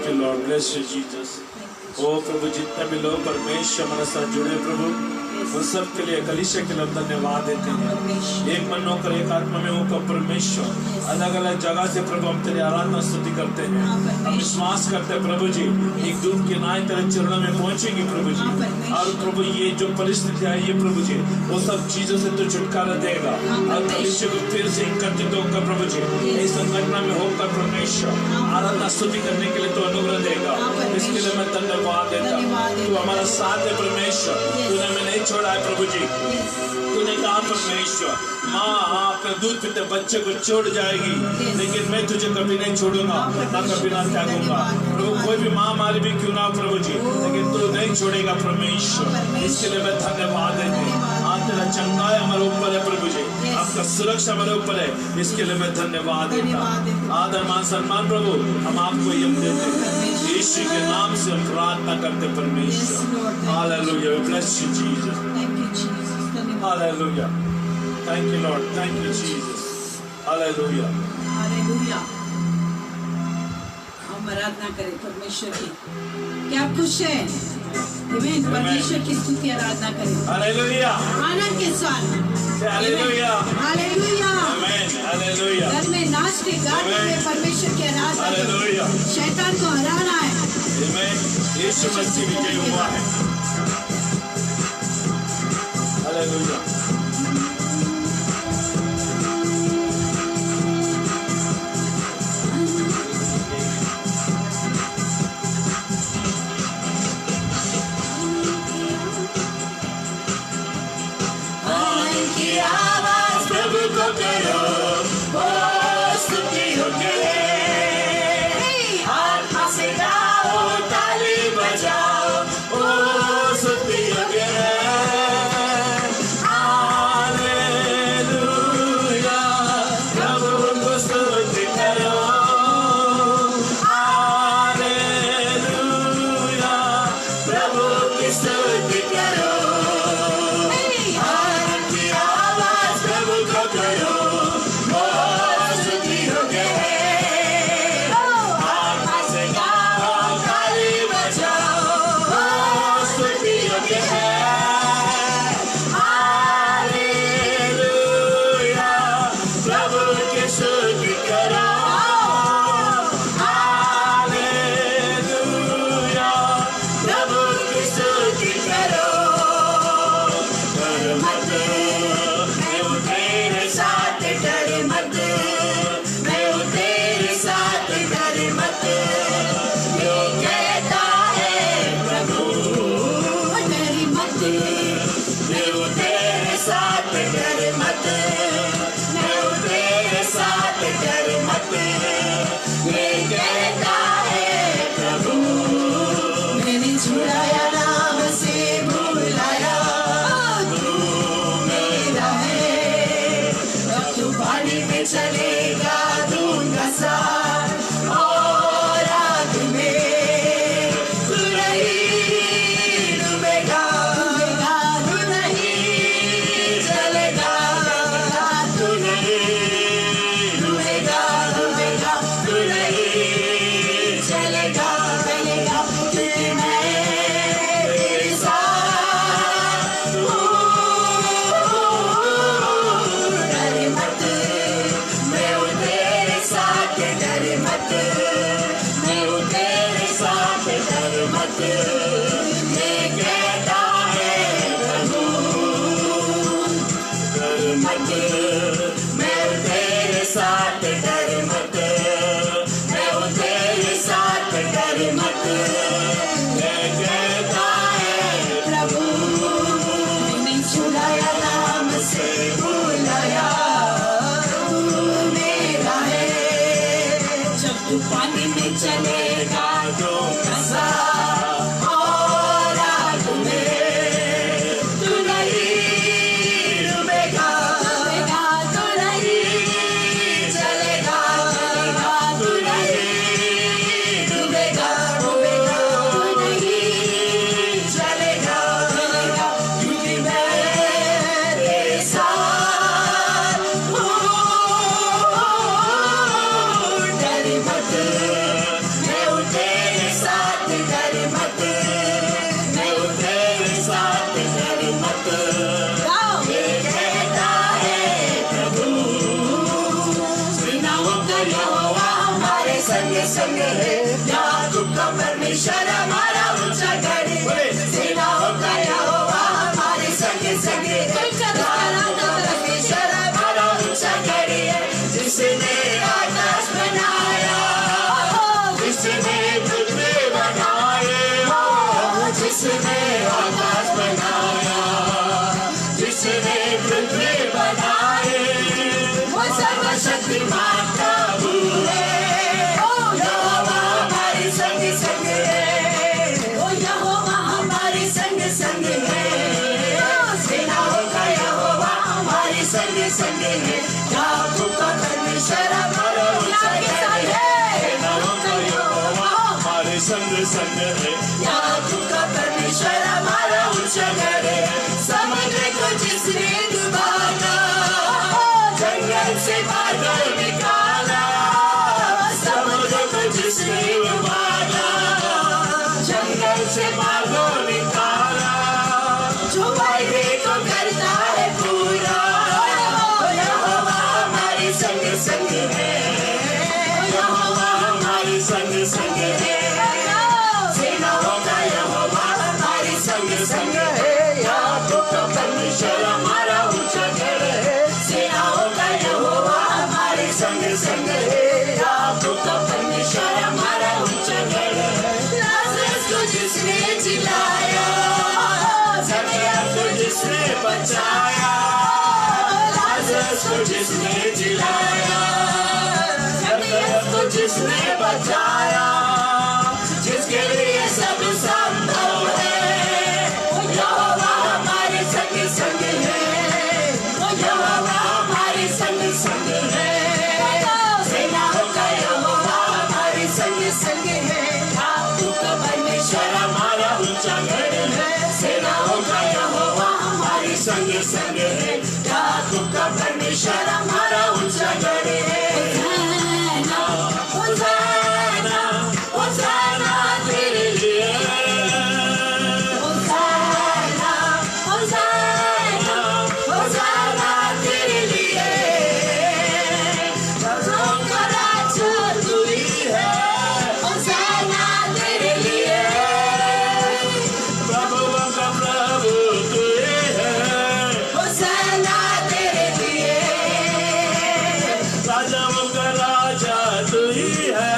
You lord, bless you Jesus. ओ प्रभु, जितने भी लोग परमेश्वर हमारे साथ जुड़े प्रभु, उन सब के लिए, कलीसिया के लिए धन्यवाद देते हैं। एक मन होकर एक आत्मा में होकर परमेश्वर अलग अलग जगह से प्रभु हम तेरी आराधना स्तुति करते हैं। हम विश्वास करते हैं प्रभु जी, एक दूत के नाई तेरे चरणों में पहुंचेगी प्रभु जी। और प्रभु ये जो परिस्थिति आई है प्रभु जी, वो सब चीजों से तो छुटकारा देगा और कलीसिया को फिर से एकत्रित होकर प्रभु जी इस संगठन में होकर परमेश्वर आराधना स्तुति करने के लिए तो अनुग्रह देगा। इसके लिए मैं धन्यवाद देता हूँ। तू हमारा साथ है परमेश्वर, तूने हमें नहीं छोड़ा है प्रभु जी। तूने कहा परमेश्वर, माँ अपने दूध पीते बच्चे को छोड़ जाएगी, लेकिन मैं तुझे कभी नहीं छोड़ूंगा, ना कभी ना त्यागूंगा। प्रभु कोई भी महामारी भी क्यों ना हो प्रभु जी, लेकिन तू नहीं छोड़ेगा परमेश्वर। इसके लिए मैं धन्यवाद देता हूँ। आज तेरा चंगाई हमारे ऊपर है प्रभु जी, आपका सुरक्षा हमारे ऊपर है, इसके लिए मैं धन्यवाद देता हूँ। आदर मान सम्मान प्रभु हम आपको यम देते हैं, यीशु के नाम से हम प्रार्थना करते परमेश्वर। Hallelujah, bless you Jesus, hallelujah, thank you Lord, thank you Jesus, hallelujah, hallelujah. हम आराधना करें परमेश्वर की। क्या खुश है? परमेश्वर की स्तुति आराधना करें। हालेलुया, आनंद के साथ हालेलुया, हालेलुया, आमेन, हालेलुया। घर में नाच के गाने में परमेश्वर की आराधना हालेलुया, शैतान को हराना है। आमेन, यीशु मसीह विजय हुआ है। हालेलुया, याकूब का परमेश्वर हमारा ऊंचा गढ़ है, सेनाओं का यहोवा हमारे संग संग है। याकूब का परमेश्वर हमारा ऊंचा गढ़ है, जिसने आकाश बनाया, जिसने पृथ्वी बनाए, जिसने आकाश बनाया, जिसने पृथ्वी बनाए, वो सर्वशक्तिमान प्रभु है। यहोवा हमारे संग संग है, ओ यहोवा हमारे संग संग है, सेनाओं का यहोवा हमारे संग संग है। याकूब का परमेश्वर हमारा ऊंचा गढ़ है, सेनाओं का यहोवा हमारे संग संग है। याकूब का परमेश्वर हमारा ऊंचा गढ़ है। समुद्र को जिसने डुबाना, जंगल से बादल निकाला, समुद्र को जिसने डुबाना, जंगल से बादल निकाला, जो वायदे को करता है पूरा, यहोवा हमारे संग संग है, यहोवा हमारे संग संग है, सेनाओं का यहोवा हमारे संग संग है। याकूब का परमेश्वर हमारा ऊंचा गढ़ है, सेनाओं का यहोवा हमारे संग संग है। याकूब का परमेश्वर हमारा ऊंचा गढ़ है। लाजरस को जिसने जिलाया, जकरिया को जिसने बचाया, लाजरस को जिसने जिलाया, जकरिया को जिसने बचाया, जिसके लिए सब संभव है, यहोवा हमारे संग संग है, यहोवा हमारे संग संग है, सेनाओं का यहोवा हमारे संग संग है। याकूब का परमेश्वर हमारा ऊंचा गढ़ है, सेनाओं का यहोवा हमारे संग संग है। याकूब का परमेश्वर हमारा ऊंचा गढ़ है। होशाना, होशाना तेरे लिए, होशाना, होशाना, होशाना तेरे लिए, राजाओं का राजा तू ही है, होशाना तेरे लिए, प्रभुओं का प्रभु तू ही है, होशाना तेरे लिए, राजाओं का राजा तू ही है,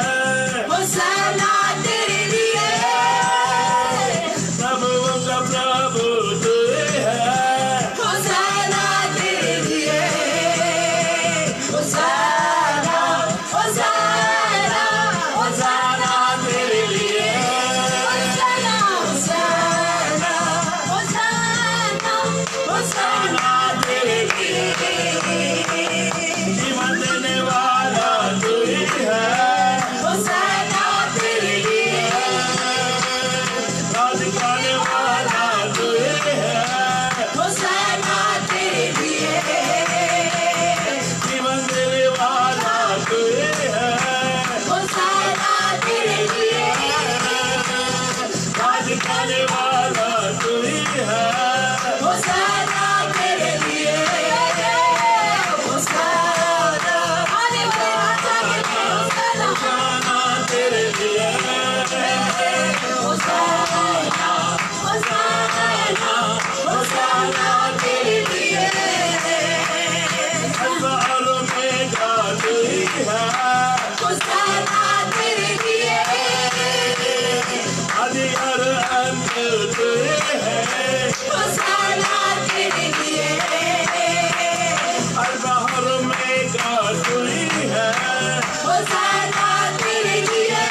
होशाना तेरे लिए, प्रभुओं का प्रभु तू ही है, होशाना तेरे लिए, होशाना, होशाना, होशाना तेरे लिए, होशाना, होशाना, होशाना, होशाना तेरे लिए, जीवन देने वाला तू ही है, होशाना तेरे लिए, राज करने वाला तू ही है, होशाना तेरे लिए, जीवन देने वाला तू ही है, होशाना तेरे लिए, राज करने वाला तू ही है, होशाना तेरे लिए, होशाना आने वाले राजा के लिए, होशाना तेरे लिए, होशाना, होशाना, होशाना तेरे लिए, अल्फा और ओमेगा तू ही है, होशाना तेरे लिए, आदि और अंत तू ही है, होशाना तेरे लिए, अल्फा और ओमेगा तू ही है, होशाना तेरे लिए,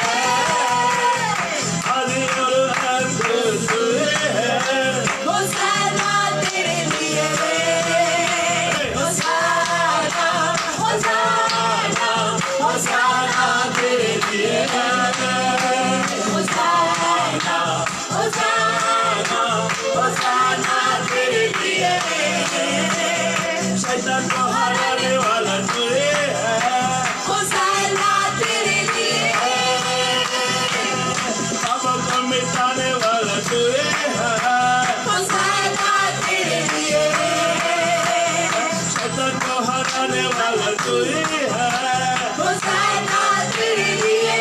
आदि और अंत तू ही है, होशाना तेरे लिए, होशाना, होशाना, होशाना तेरे लिए, होशाना, होशाना, होशाना तेरे लिए, शैतान को हराने वाला तू ही है, होशाना तेरे लिए, पापों को मिटाने वाला तू ही है, होशाना तेरे लिए, शैतान को हराने वाला तू ही है, होशाना तेरे लिए,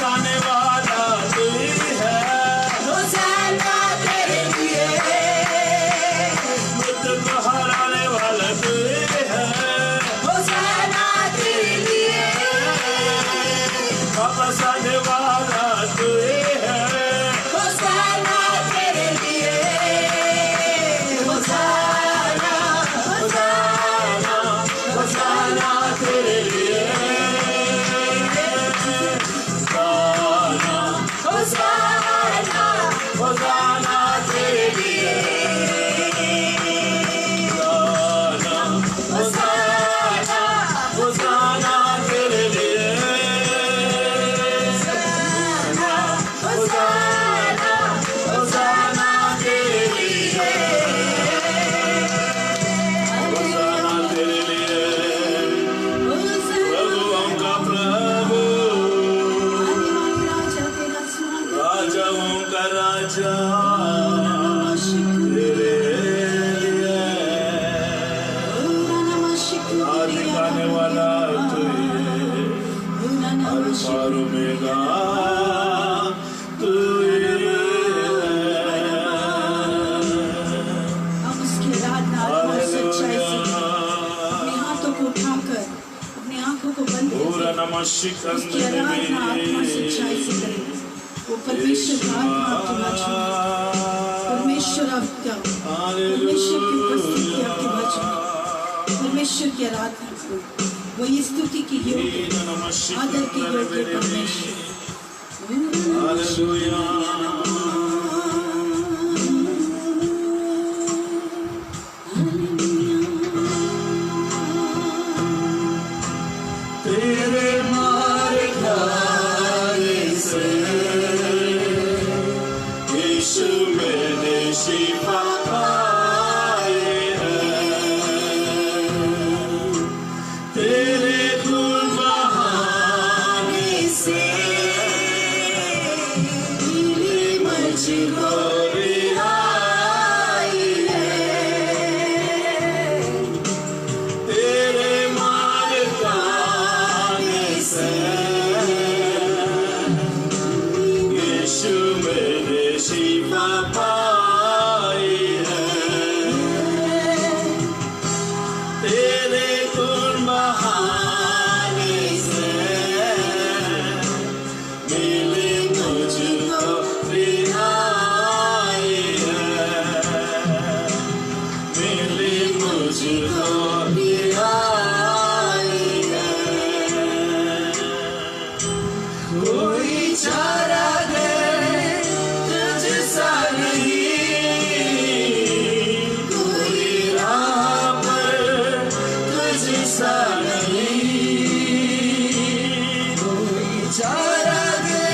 कहलाने वाला तू ही है, होशाना तेरे लिए, मृत्यु को हराने वाला तू ही है, होशाना तेरे लिए, वापस आने वाला तू ही है, होशाना तेरे लिए, होशाना, होशाना होशाना तेरे लिए, होशाना, होशाना तेरे लिए, होशाना, होशाना तेरे लिए, होशाना, होशाना तेरे लिए, होशाना तेरे लिए, प्रभु उनका प्रभु, राजाओं का राजा तेरे लिए, आदि आने वाला तू ही है, अल्फा और ओमेगा तू ही है। हम उसकी आराधना आत्मा और सच्चाई से अपने हाथों को उठाकर अपने आंखों को बंद पूरा करके नमस्कार उसकी आराधना आत्मा और सच्चाई से करें। वो परमेश्वर का आत्मा आपकी बाजू में, परमेश्वर आपका, परमेश्वर की उपस्थिति आपकी बाजू में, परमेश्वर की आराधना करो। वही स्तुति की योग्य, आदर की योग्य परमेश्वर। तेरे मारे खाने से यीशु मैंने शिफा पाई है, तेरे खून बहाने से मिली मुझको रिहाई है, तेरे मार खाने से यीशु मैंने शिफा पाई है, तेरे खून बहाने से मिली मुझको रिहाई है, मिली मुझको रिहाई है। कोई चारा है तुझसा नहीं, कोई राह पर तुझसा नहीं, कोई चारा है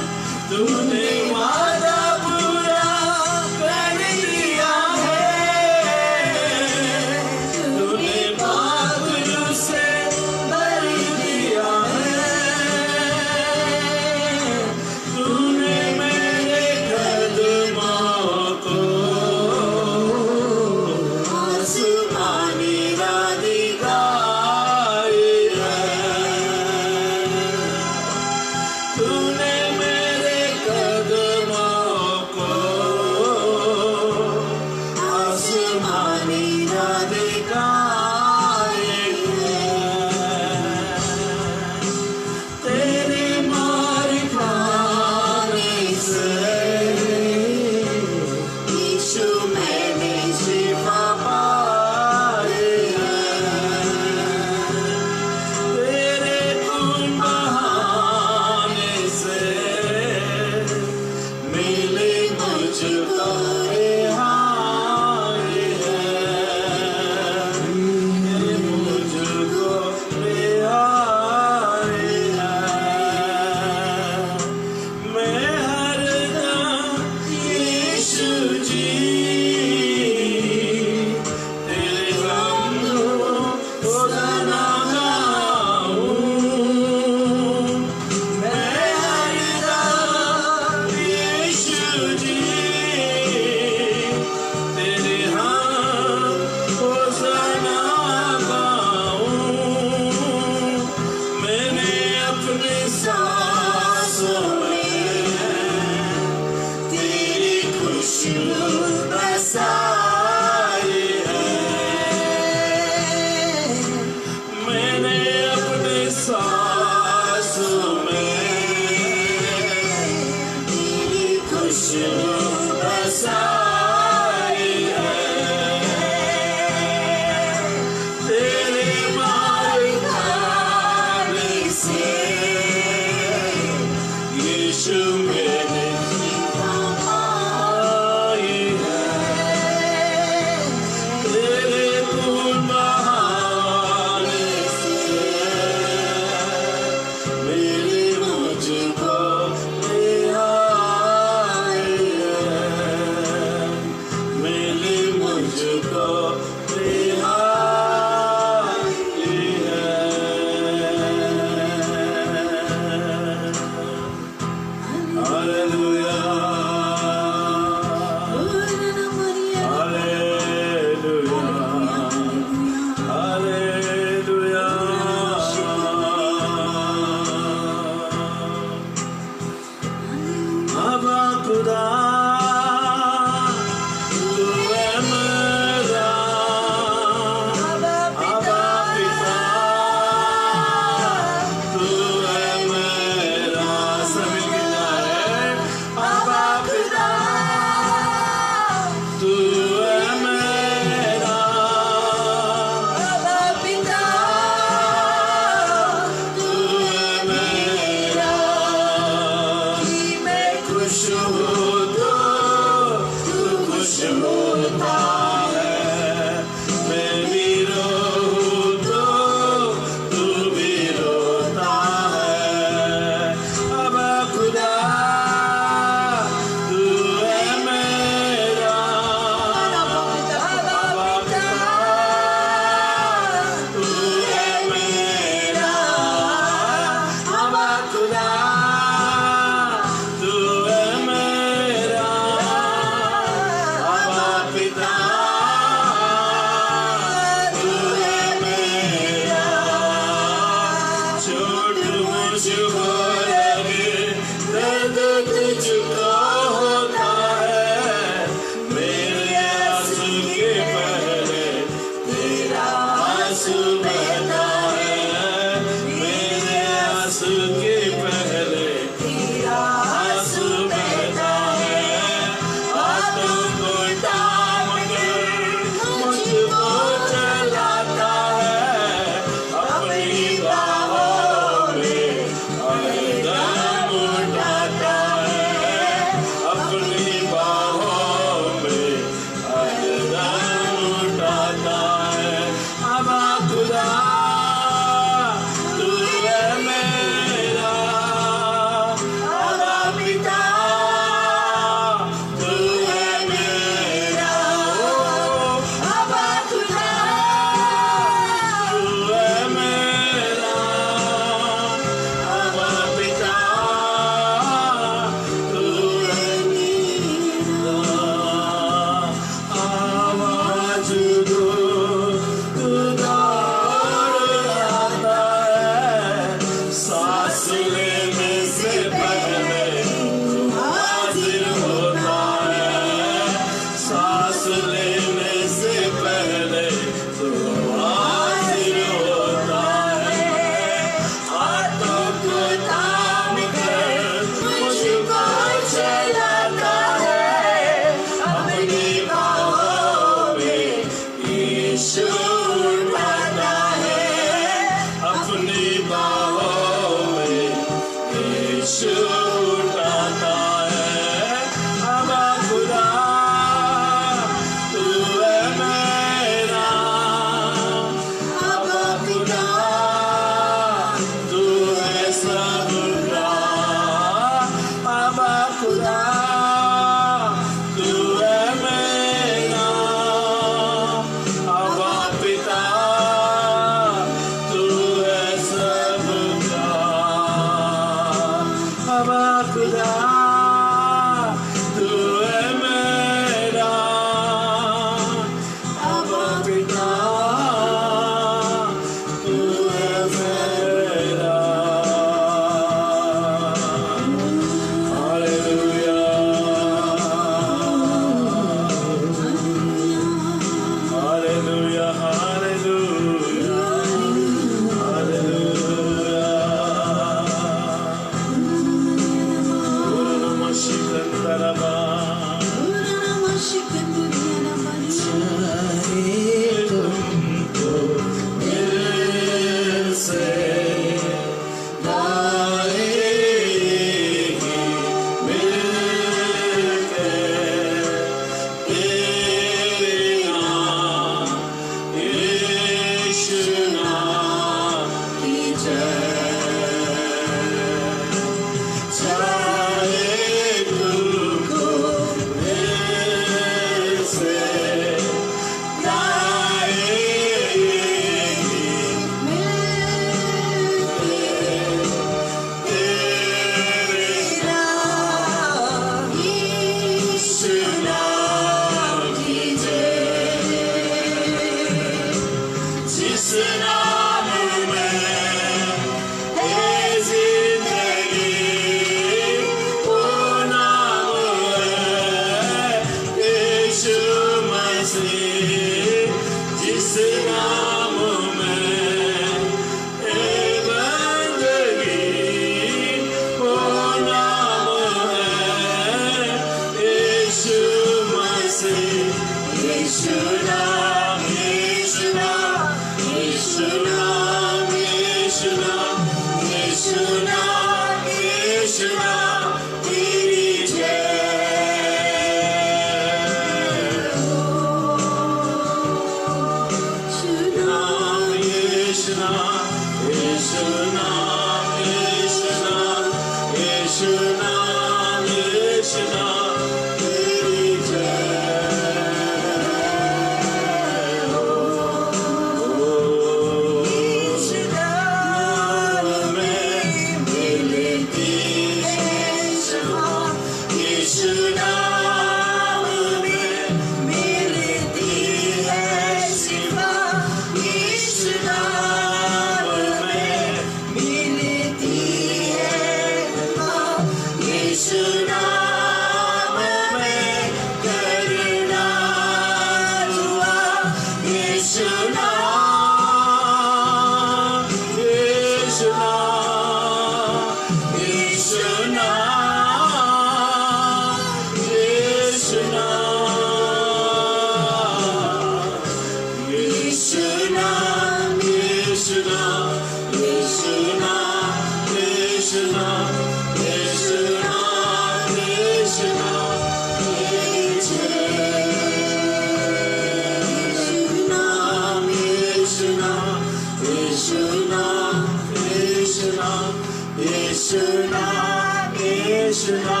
कृष्णा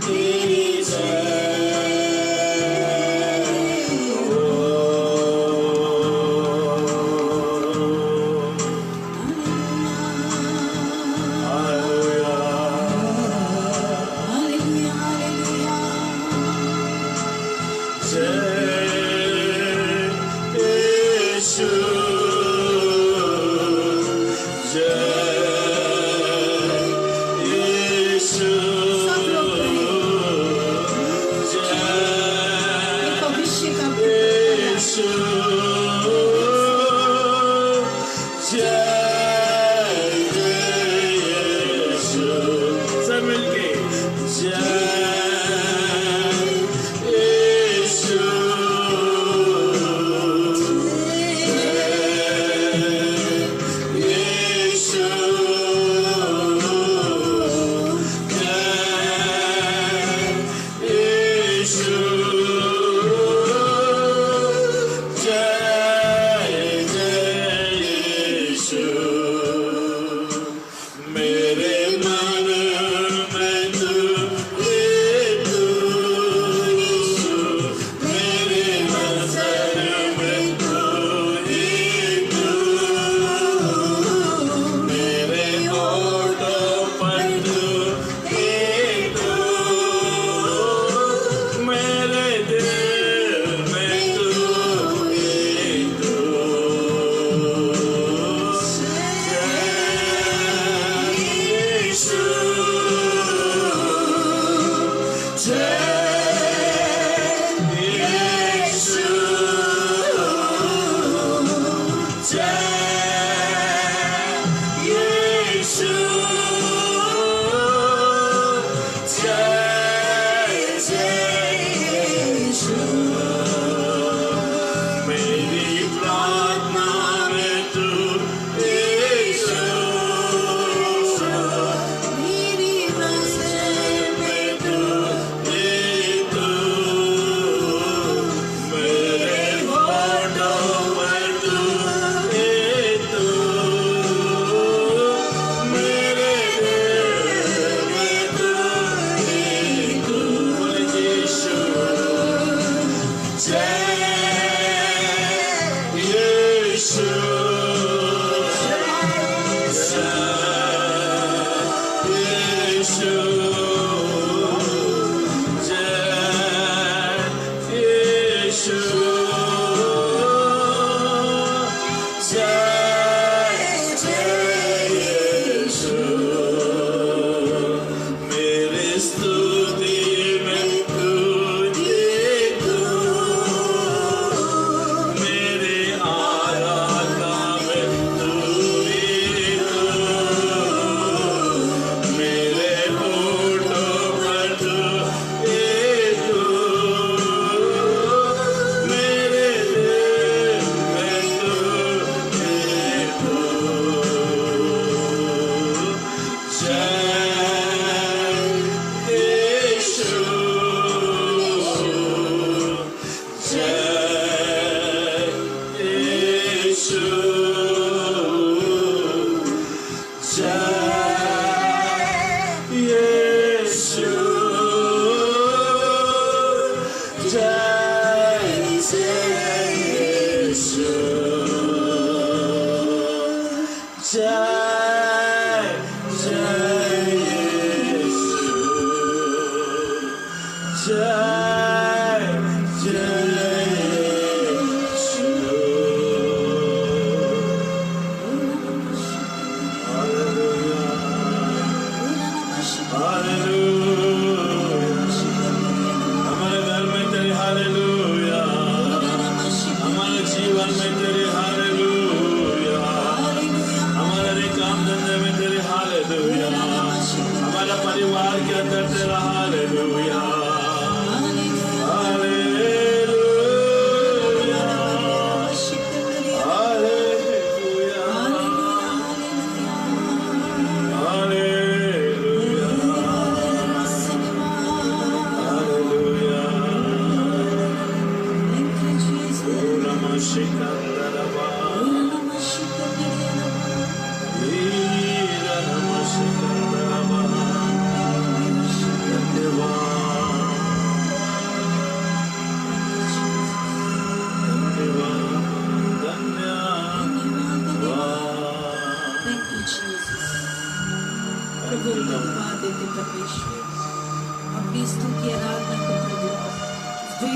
तेरी जय।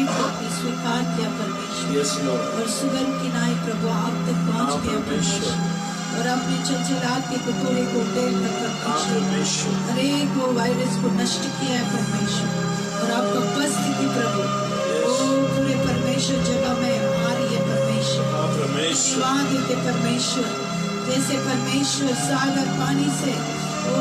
प्रेम को आपने स्वीकार किया परमेश्वर, Yes, Lord. और सुगंध की नाई प्रभु आप तक पहुंच हाँ, गया परमेश्वर। परमेश्वर, और आपने चंचलात के टुकड़े को टेर कर हाँ, परमेश्वर परमेश्वर। हरेक वो वायरस को नष्ट किया है परमेश्वर, और आपका उपस्थिति प्रभु Yes. ओ पूरे परमेश्वर जगह में आ रही है परमेश्वर। हाँ, परमेश्वर। धन्यवाद देते परमेश्वर, जैसे परमेश्वर सागर पानी से ओ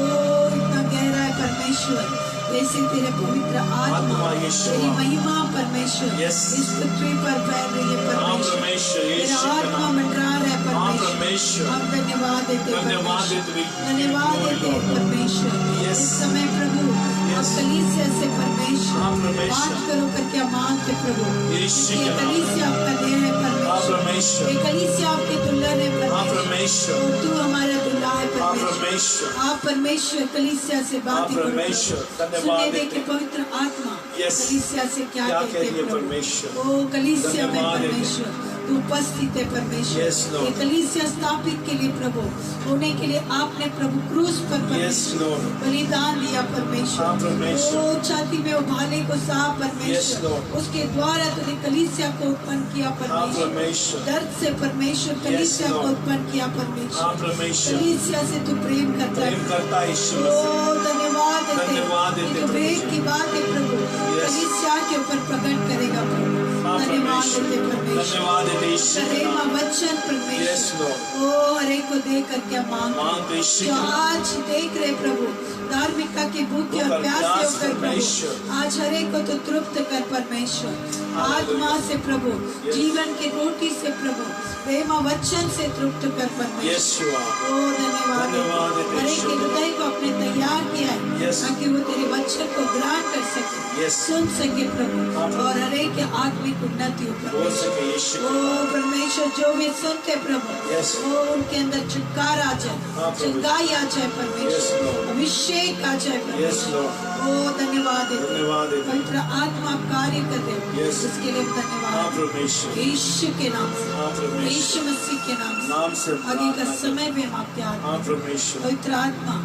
इतना गहरा है परमेश्वर, वैसे तेरे पवित्र आत्मा आत्मा यीशु। तेरी महिमा परमेश्वर Yes. इस पृथ्वी पर फैल रही है हाँ, परमेश्वर, परमेश्वर। तेरा यीशु के आत्मा नाम। मंडरा रहा है हाँ, परमेश्वर। परमेश्वर। हम धन्यवाद देते धन्यवाद परमेश्वर, देते। धन्यवाद देते परमेश्वर। Yes. इस समय प्रभु Yes. आप कलीसिया से परमेश्वर हाँ, परमेश्वर। बात करो करके हम मांगते प्रभु, यीशु ये के नाम। कलीसिया आपका देह है हाँ, परमेश्वर, परमेश्वर। ये कलीसिया आपके दुल्हन है हाँ, परमेश्वर, परमेश्वर। और तू हमारा दुल्हा है हाँ, परमेश्वर। परमेश्वर। आप परमेश्वर कलीसिया से बातें हाँ, करो परमेश्वर। प्रभु। धन्यवाद सुनने दे देते। कि पवित्र आत्मा Yes. कलीसिया से क्या क्या कहते कह रही है प्रभु। परमेश्वर। ओ कलीसिया में धन्यवाद देते। परमेश्वर तू उपस्थित है परमेश्वर। Yes, Lord. ये कलीसिया स्थापित के लिए प्रभु होने के लिए आपने प्रभु क्रूस पर Yes, परमेश्वर Lord. बलिदान दिया परमेश्वर। हाँ, परमेश्वर। ओ छाती में उभाले को साफ Yes, परमेश्वर, Lord. उसके द्वारा तूने कलीसिया को उत्पन्न किया हाँ, परमेश्वर। परमेश्वर। दर्द से परमेश्वर कलीसिया को Lord. उत्पन्न किया हाँ, परमेश्वर। परमेश्वर। कलीसिया से तू प्रेम करता प्रेम है। करता है यीशु ओ मसीह। धन्यवाद धन्यवाद देते देते ये जो प्रभु वेद जी। की बात है प्रभु Yes. कलीसिया के ऊपर प्रकट करेगा प्रभु। हाँ, धन्यवाद परमेश्वर। देते परमेश्वर। धन्यवाद देते यीशु के प्रेम नाम। वचन Yes, परमेश्वर Lord. ओ हरे को देख करके हम मांगते मांगते हैं। यीशु जो के नाम। आज देख रहे प्रभु धार्मिकता की भूखे और भूख और प्यासे प्यास होकर परमेश्वर। प्रभु आज हरे को तो तृप्त कर परमेश्वर। आत्मा से प्रभु Yes. जीवन की रोटी से प्रभु प्रेम वचन से तृप्त कर परमेश्वर। यीशुआ। ओ धन्यवाद धन्यवाद देते हरे यीशु। के हृदय को अपने तैयार किया है Yes. ताकि वो तेरे वचन को ग्रहण कर सके Yes. सुन सके प्रभु हाँ, प्रभु। और हरे के आत्मिक उन्नति हो हो परमेश्वर। सके यीशु ओ के नाम। परमेश्वर जो भी सुनते प्रभु Yes. वो उनके अंदर छुटकारा आ जाए हाँ, प्रभु। चंगाई आ जाए Yes, परमेश्वर Lord. अभिषेक आ जाए Yes, परमेश्वर। Lord. ओ धन्यवाद देते धन्यवाद देते। पवित्र आत्मा कार्य करते Yes. इसके लिए हाँ, धन्यवाद परमेश्वर। यीशु के नाम से हाँ, परमेश्वर। यीशु मसीह के नाम नाम से से आगे का प्रार्थना समय भी हम आपके हाथ हाँ, परमेश्वर। पवित्र आत्मा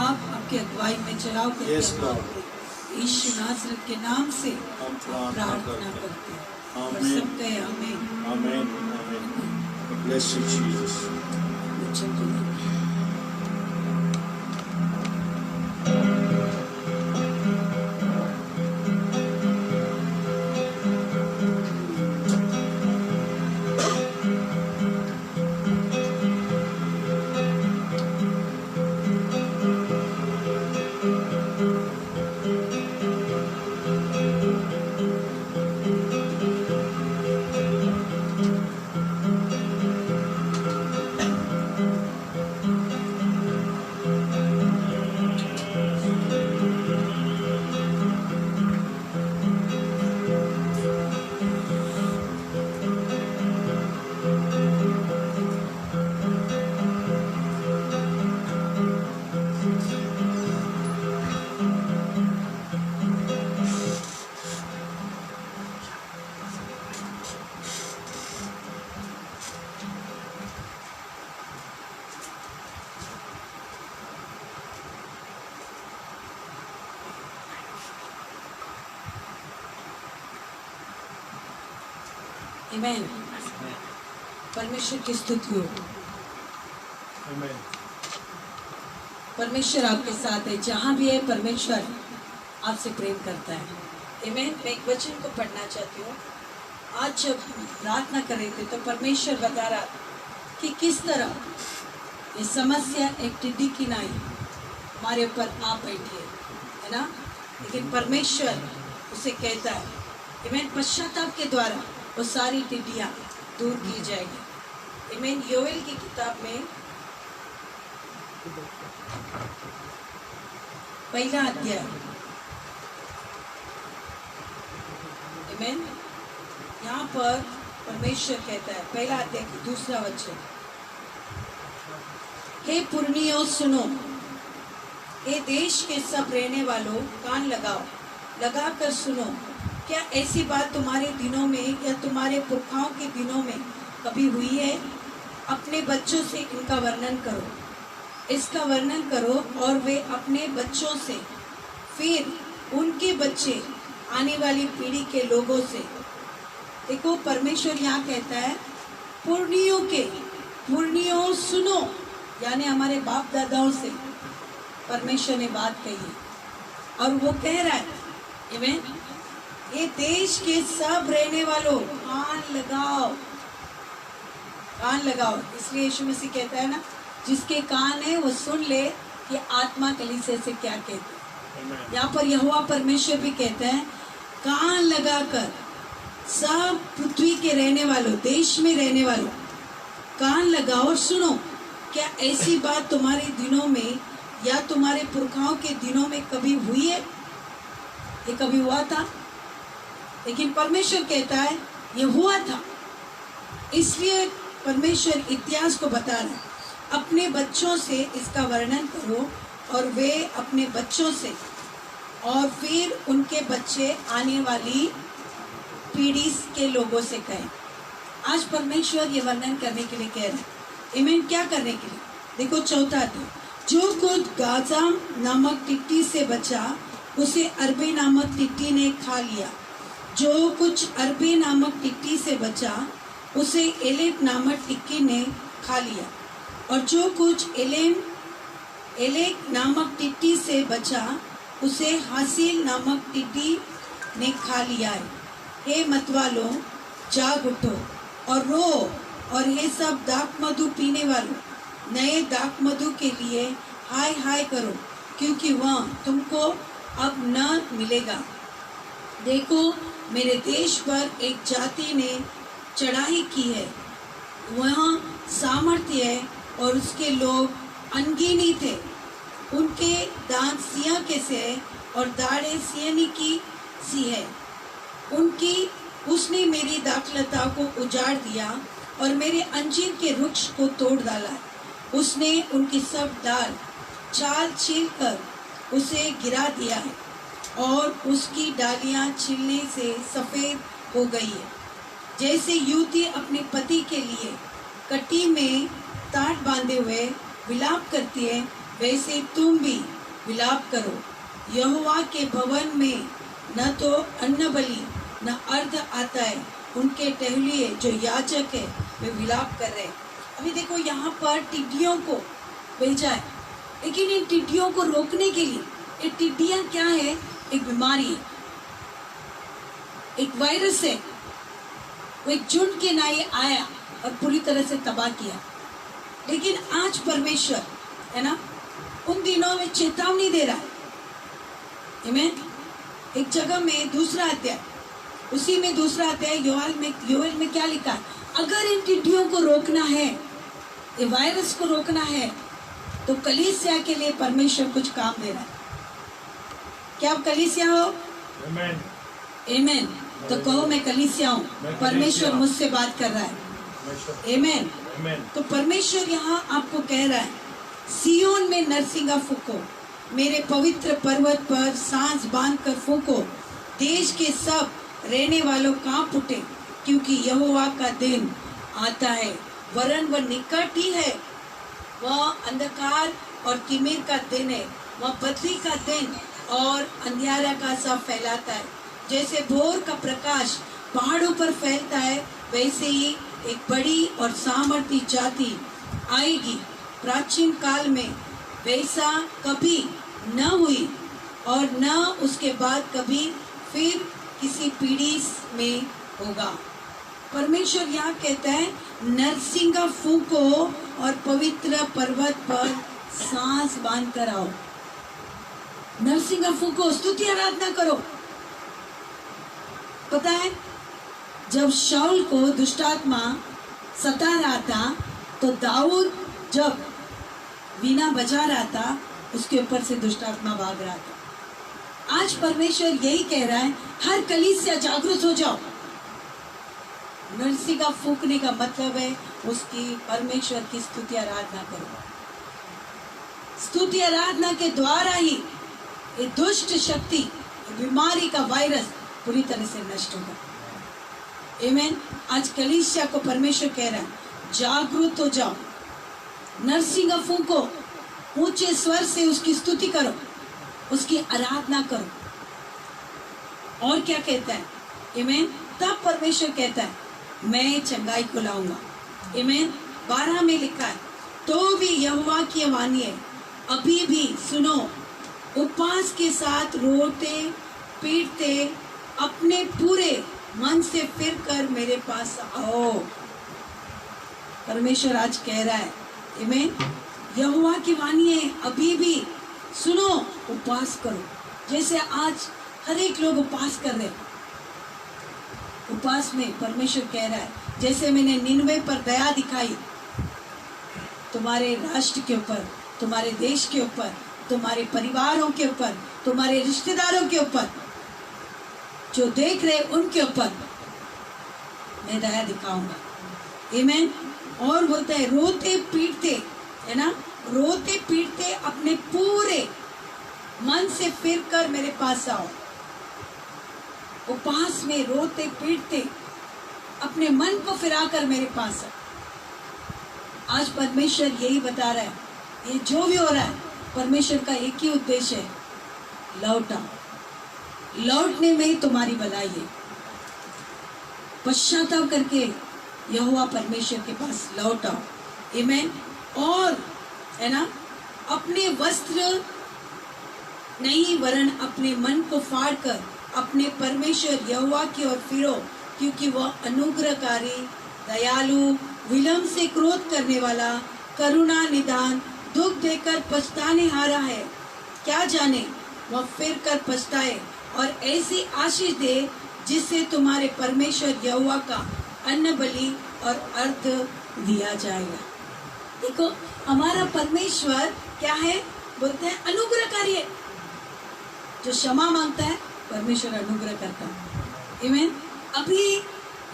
आप आपके अगुवाई में चलाओ करके Yes, हम Lord. मांगते हैं। यीशु नासरत के नाम से हम प्रार्थना प्रार्थना करते करते हैं हैं। और आमीन। सब कहे आमीन। Amen. Amen. Bless you, Jesus. बच्चों को दे। आमीन। परमेश्वर की स्तुति हो। Amen. परमेश्वर आपके साथ है जहाँ भी है परमेश्वर आपसे प्रेम करता है। आमीन। मैं एक वचन को पढ़ना चाहती हूँ। आज जब प्रार्थना कर रहे थे तो परमेश्वर बता रहा कि किस तरह ये समस्या एक टिड्डी की नाई हमारे ऊपर आ बैठी है ना, लेकिन परमेश्वर उसे कहता है आमीन पश्चाताप के द्वारा वो सारी टिड्डियाँ दूर की जाएगी। आमीन। योएल की किताब में पहला अध्याय आमीन। यहाँ पर परमेश्वर कहता है पहला अध्याय दूसरा वचन, हे पुरनियों सुनो, हे देश के सब रहने वालों कान लगाओ, लगा कर सुनो। क्या ऐसी बात तुम्हारे दिनों में या तुम्हारे पुरखाओं के दिनों में कभी हुई है? अपने बच्चों से इनका वर्णन करो, इसका वर्णन करो और वे अपने बच्चों से, फिर उनके बच्चे आने वाली पीढ़ी के लोगों से देखो परमेश्वर यहाँ कहता है पुर्णियों सुनो, यानी हमारे बाप दादाओं से परमेश्वर ने बात कही है और वो कह रहा है, आमीन, ये देश के सब रहने वालों कान लगाओ, कान लगाओ। इसलिए यीशु मसीह कहता है ना, जिसके कान है वो सुन ले कि आत्मा कलीसिया से क्या कहती है। यहाँ पर यहोवा परमेश्वर भी कहता है, कान लगाकर सब पृथ्वी के रहने वालों, देश में रहने वालों, कान लगाओ और सुनो। क्या ऐसी बात तुम्हारे दिनों में या तुम्हारे पुरखाओं के दिनों में कभी हुई है? ये कभी हुआ था? लेकिन परमेश्वर कहता है ये हुआ था। इसलिए परमेश्वर इतिहास को बता रहा है, अपने बच्चों से इसका वर्णन करो और वे अपने बच्चों से, और फिर उनके बच्चे आने वाली पीढ़ी के लोगों से कहें। आज परमेश्वर ये वर्णन करने के लिए कह रहे हैं, आमीन। क्या करने के लिए? देखो चौथा अध्याय, जो कुछ गाजा नामक टिट्टी से बचा उसे अरबे नामक टिट्टी ने खा लिया। जो कुछ अरबे नामक टिट्टी से बचा उसे एलेक नामक टिक्की ने खा लिया, और जो कुछ एलेक नामक टिट्टी से बचा उसे हासिल नामक टिड्डी ने खा लिया है। हे मतवालों, जाग उठो और रो, और हे सब दाख मधु पीने वालों, नए दाख मधु के लिए हाय हाय करो, क्योंकि वह तुमको अब न मिलेगा। देखो, मेरे देश पर एक जाति ने चढ़ाई की है, वहाँ सामर्थ्य है और उसके लोग अनगिनी थे। उनके दांत सिंह के से है और दाढ़ें सियानी की सी है। उसने मेरी दाखलता को उजाड़ दिया और मेरे अंजीर के वृक्ष को तोड़ डाला। उसने उनकी सब डाल छाल छील कर उसे गिरा दिया है, और उसकी डालियां छिलने से सफ़ेद हो गई है। जैसे युवती अपने पति के लिए कटी में ताट बांधे हुए विलाप करती है, वैसे तुम भी विलाप करो। यहोवा के भवन में न तो अन्न बलि न अर्ध आता है, उनके टहलिए जो याजक है वे विलाप कर रहे हैं। अभी देखो यहाँ पर टिड्डियों को भेजा है, लेकिन इन टिड्डियों को रोकने के लिए, ये टिड्डियाँ क्या है? एक बीमारी है, एक वायरस है। वो एक झुंड के नाई आया और पूरी तरह से तबाह किया। लेकिन आज परमेश्वर है ना, उन दिनों में चेतावनी दे रहा है। आमीन। एक जगह में दूसरा अध्याय, उसी में दूसरा अध्याय योएल में क्या लिखा है? अगर इन टिड्डियों को रोकना है, ये वायरस को रोकना है, तो कलीसिया के लिए परमेश्वर कुछ काम दे रहा है। क्या आप कलीसिया हो? आमीन। आमीन। तो कहो मैं कलीसिया हूँ, परमेश्वर मुझसे बात कर रहा है। आमीन। तो परमेश्वर यहाँ आपको कह रहा है, सियोन में नरसिंगा फूको, मेरे पवित्र पर्वत पर सांस बांध कर फूको। देश के सब रहने वालों कांप उठे, क्योंकि यहोवा का दिन आता है, वरन वह निकट ही है। वह अंधकार और तिमिर का दिन है, वह बदली का दिन और अंधियारा का सा फैलाता है। जैसे भोर का प्रकाश पहाड़ों पर फैलता है, वैसे ही एक बड़ी और सामर्थी जाति आएगी। प्राचीन काल में वैसा कभी न हुई और न उसके बाद कभी फिर किसी पीढ़ी में होगा। परमेश्वर यहाँ कहता है, नरसिंगा फूको और पवित्र पर्वत पर सांस बांध कर आओ। नरसिंगा फूको, स्तुति आराधना करो। पता है, जब शाऊल को दुष्टात्मा सता रहा था, तो दाऊद जब वीणा बजा रहा था, उसके ऊपर से दुष्टात्मा भाग रहा था। आज परमेश्वर यही कह रहा है, हर कलीसिया जागरूक हो जाओ। नरसिंगा फूकने का मतलब है उसकी परमेश्वर की स्तुति आराधना करो। स्तुति आराधना के द्वारा ही ये दुष्ट शक्ति, बीमारी का वायरस पूरी तरह से नष्ट होगा। आमीन। आज कलीसिया को परमेश्वर कह रहा है, जागरूक हो जाओ, नरसिंगा फूको, ऊंचे स्वर से उसकी स्तुति करो, उसकी आराधना करो। और क्या कहता है? आमीन। तब परमेश्वर कहता है मैं चंगाई को लाऊंगा। आमीन। 12 में लिखा है, तो भी यहोवा की वाणी है, अभी भी सुनो, उपवास के साथ रोते पीटते अपने पूरे मन से फिर कर मेरे पास आओ। परमेश्वर आज कह रहा है, आमीन, यहोवा की वाणी है, अभी भी सुनो, उपवास करो। जैसे आज हर एक लोग उपवास कर रहे हैं, उपवास में परमेश्वर कह रहा है, जैसे मैंने निन्वे पर दया दिखाई, तुम्हारे राष्ट्र के ऊपर, तुम्हारे देश के ऊपर, तुम्हारे परिवारों के ऊपर, तुम्हारे रिश्तेदारों के ऊपर, जो देख रहे उनके ऊपर मैं दया दिखाऊंगा। आमीन। और बोलता है रोते पीटते, है ना, रोते पीटते अपने पूरे मन से फिर कर मेरे पास आओ। उपवास में रोते पीटते अपने मन को फिराकर मेरे पास आओ। आज परमेश्वर यही बता रहा है, ये जो भी हो रहा है परमेश्वर का एक ही उद्देश्य है, लौट आओ। लौटने में तुम्हारी भलाई है। पश्चाताप करके यहोवा परमेश्वर के पास लौट आओ। आमीन। और है ना, अपने वस्त्र नहीं वरन अपने मन को फाड़ कर अपने परमेश्वर यहोवा की ओर फिरो, क्योंकि वह अनुग्रहकारी, दयालु, विलंब से क्रोध करने वाला, करुणा निदान, दुख देकर पछताने हारा है। क्या जाने वह फिर कर पछताए और ऐसी आशीष दे जिससे तुम्हारे परमेश्वर यहोवा का अन्न बलि और अर्थ दिया जाएगा। देखो, हमारा परमेश्वर क्या है, बोलते हैं अनुग्रहकारी है। जो क्षमा मांगता है परमेश्वर अनुग्रह करता है। आमीन। अभी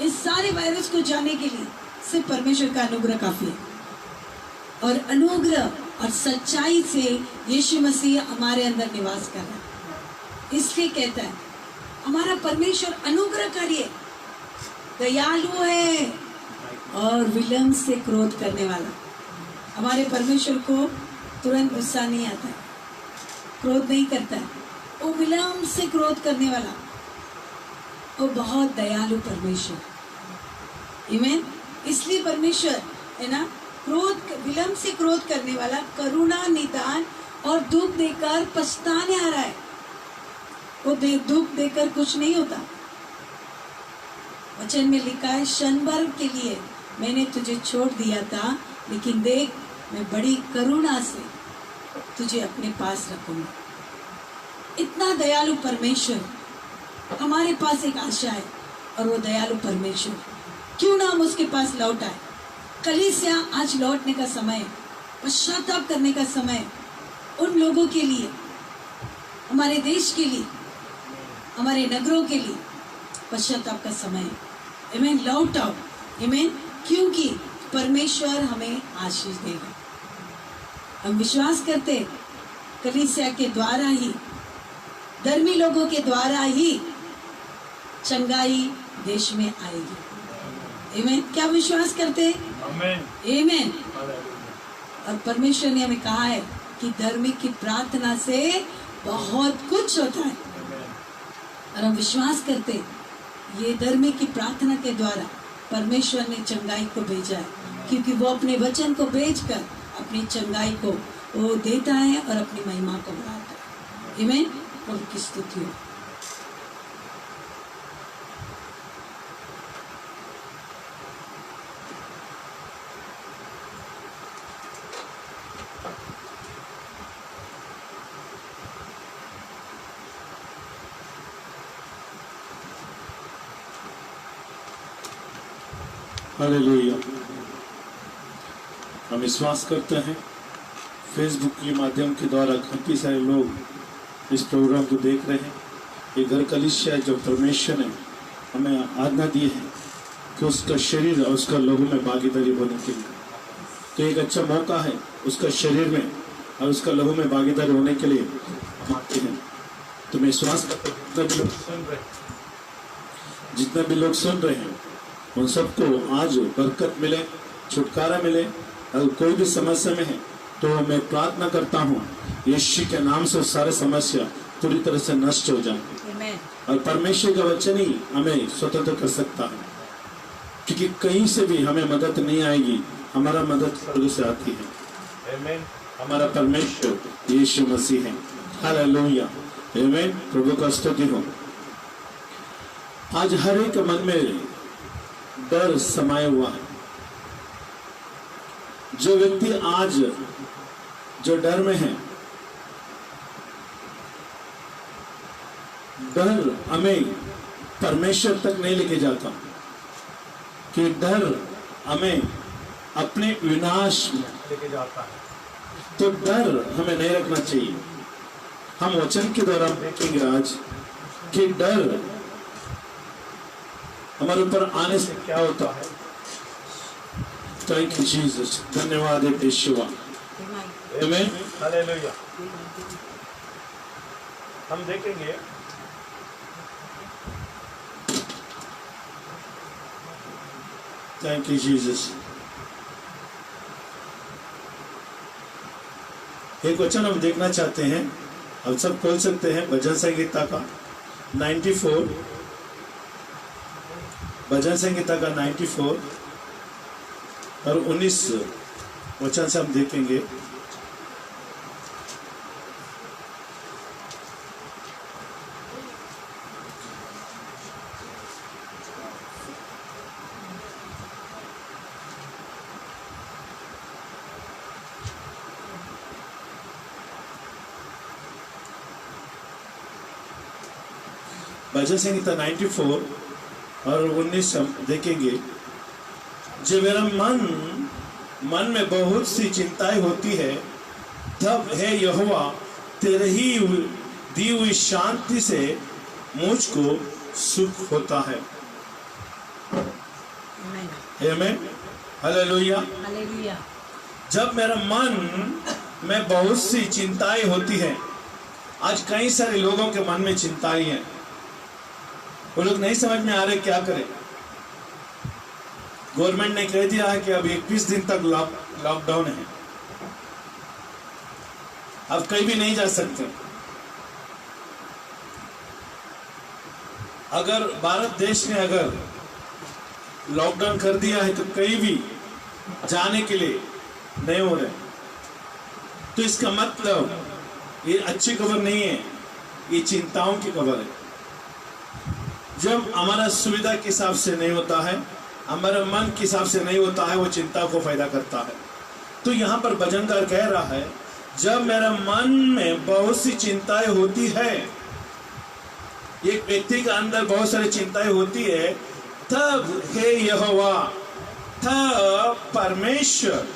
इस सारे वायरस को जाने के लिए सिर्फ परमेश्वर का अनुग्रह काफी है, और अनुग्रह और सच्चाई से यीशु मसीह हमारे अंदर निवास कर रहा है। इसलिए कहता है हमारा परमेश्वर अनुग्रहकारी है, दयालु है और विलंब से क्रोध करने वाला। हमारे परमेश्वर को तुरंत गुस्सा नहीं आता है, क्रोध नहीं करता है, वो विलंब से क्रोध करने वाला, वो बहुत दयालु परमेश्वर। आमीन। इसलिए परमेश्वर है ना, क्रोध, विलंब से क्रोध करने वाला, करुणा निदान और दुख देकर पछताने आ रहा है। वो दुख देकर कुछ नहीं होता। वचन में लिखा है, क्षण भर के लिए मैंने तुझे छोड़ दिया था, लेकिन देख मैं बड़ी करुणा से तुझे अपने पास रखूंगा। इतना दयालु परमेश्वर, हमारे पास एक आशा है, और वो दयालु परमेश्वर, क्यों ना हम उसके पास लौट आए। कलीसिया आज लौटने का समय है, पश्चाताप करने का समय है। उन लोगों के लिए, हमारे देश के लिए, हमारे नगरों के लिए पश्चाताप का समय है। आमीन। लौट आओ। आमीन। क्योंकि परमेश्वर हमें आशीष देगा। हम विश्वास करते कलीसिया के द्वारा ही, धर्मी लोगों के द्वारा ही चंगाई देश में आएगी। आमीन। क्या विश्वास करते हैं? आमीन। और परमेश्वर ने हमें कहा है कि धर्मी की प्रार्थना से बहुत कुछ होता है, और हम विश्वास करते ये धर्मी की प्रार्थना के द्वारा परमेश्वर ने चंगाई को भेजा है, क्योंकि वो अपने वचन को भेजकर अपनी चंगाई को वो देता है और अपनी महिमा को बढ़ाता है। आमीन। प्रभु की स्तुति हो। हालेलुया। हम विश्वास करते हैं फेसबुक के माध्यम के द्वारा काफी सारे लोग इस प्रोग्राम को देख रहे हैं। ये घर कलीसिया जो परमेश्वर ने हमें आज्ञा दी है कि उसका शरीर और उसका लहू में भागीदारी होने के लिए, तो एक अच्छा मौका है उसका शरीर में और उसका लहू में भागीदारी होने के लिए आते हैं। तो मैं विश्वास करता हूं जितने भी लोग सुन रहे हैं उन सबको आज बरकत मिले, छुटकारा मिले। अगर कोई भी समस्या में है तो मैं प्रार्थना करता हूँ यीशु के नाम से सारे समस्या पूरी तरह से नष्ट हो जाए। और परमेश्वर का वचन ही हमें स्वतंत्र कर सकता है, क्योंकि कहीं से भी हमें मदद नहीं आएगी, हमारा मदद स्वर्ग से आती है। आमीन। हमारा परमेश्वर यीशु मसीह है। हालेलुया। आमीन। प्रभु का स्तुति हो। आज हर एक मन में डर समाया हुआ है। जो व्यक्ति आज जो डर में है, डर हमें परमेश्वर तक नहीं लेके जाता, कि डर हमें अपने विनाश में लेके जाता है। तो डर हमें नहीं रखना चाहिए। हम वचन के द्वारा देखेंगे आज कि डर हमारे ऊपर आने से क्या होता है। Thank you Jesus. धन्यवाद है यीशुआ। आमीन। हालेलुया। हम देखेंगे थैंक यू जीसस। एक वचन हम देखना चाहते हैं, हम सब खोल सकते हैं भजन संगीता का 94, भजन संगीता का 94 और 19 वचन से हम देखेंगे। भजन संगीता 94 और 19 हम देखेंगे। जब मेरा मन में बहुत सी चिंताएं होती है, तब हे यहोवा तेरे ही दी हुई शांति से मुझको सुख होता है। आमीन। हालेलुया। हालेलुया। जब मेरा मन में बहुत सी चिंताएं होती है, आज कई सारे लोगों के मन में चिंताएं हैं, वो लोग नहीं समझ में आ रहे क्या करें। गवर्नमेंट ने कह दिया है कि अब 21 दिन तक लॉकडाउन है, अब कहीं भी नहीं जा सकते। अगर भारत देश ने अगर लॉकडाउन कर दिया है तो कहीं भी जाने के लिए नहीं हो रहे, तो इसका मतलब ये अच्छी खबर नहीं है, ये चिंताओं की खबर है। जब हमारा सुविधा के हिसाब से नहीं होता है, हमारे मन के हिसाब से नहीं होता है, वो चिंता को फायदा करता है। तो यहाँ पर भजनकार कह रहा है, जब मेरा मन में बहुत सी चिंताएं होती है, एक व्यक्ति के अंदर बहुत सारी चिंताएं होती है, तब हे यहोवा, तब परमेश्वर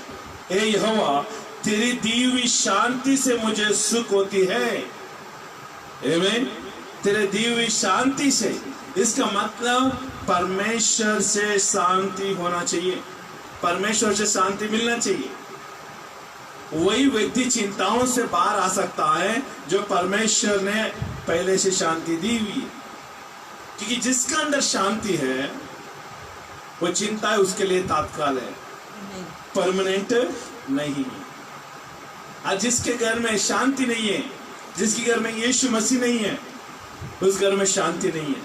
हे यहोवा तेरी दी हुई शांति से मुझे सुख होती है। आमीन। तेरे दी हुई शांति से, इसका मतलब परमेश्वर से शांति होना चाहिए, परमेश्वर से शांति मिलना चाहिए। वही व्यक्ति चिंताओं से बाहर आ सकता है जो परमेश्वर ने पहले से शांति दी हुई है, क्योंकि जिसका अंदर शांति है वो चिंता उसके लिए तात्काल है, परमानेंट नहीं है। आज जिसके घर में शांति नहीं है, जिसके घर में यीशु मसीह नहीं है, उस घर में शांति नहीं है,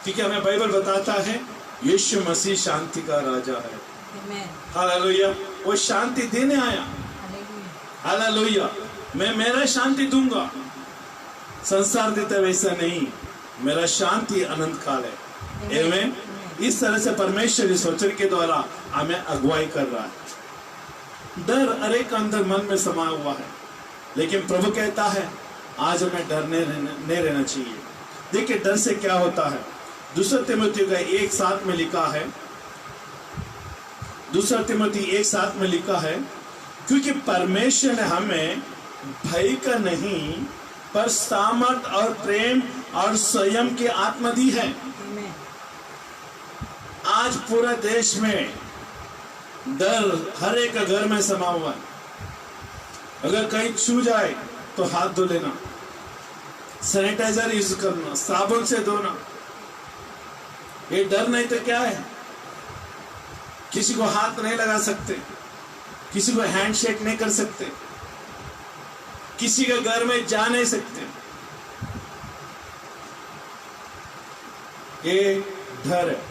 क्योंकि हमें बाइबल बताता है यीशु मसीह शांति का राजा है। हालेलुया। वो शांति देने आया। हालेलुया। मैं मेरा शांति दूंगा, संसार देता वैसा नहीं, मेरा शांति अनंत काल है। आमीन। इस तरह से परमेश्वर इस वचन के द्वारा हमें अगुवाई कर रहा है। डर हर एक अंदर मन में समा हुआ है, लेकिन प्रभु कहता है आज हमें डर नहीं रहना चाहिए। देखिए डर से क्या होता है। दूसरा तिमोथी का 1:7 में लिखा है, दूसरा तिमोथी 1:7 में लिखा है, क्योंकि परमेश्वर ने हमें भय का नहीं पर सामर्थ और प्रेम और संयम की आत्मा दी है। आज पूरा देश में डर हर एक घर में समा हुआ है। अगर कहीं छू जाए तो हाथ धो लेना, सैनिटाइजर यूज करना, साबुन से धोना। ये डर नहीं तो क्या है। किसी को हाथ नहीं लगा सकते, किसी को हैंडशेक नहीं कर सकते, किसी के घर में जा नहीं सकते। ये डर है।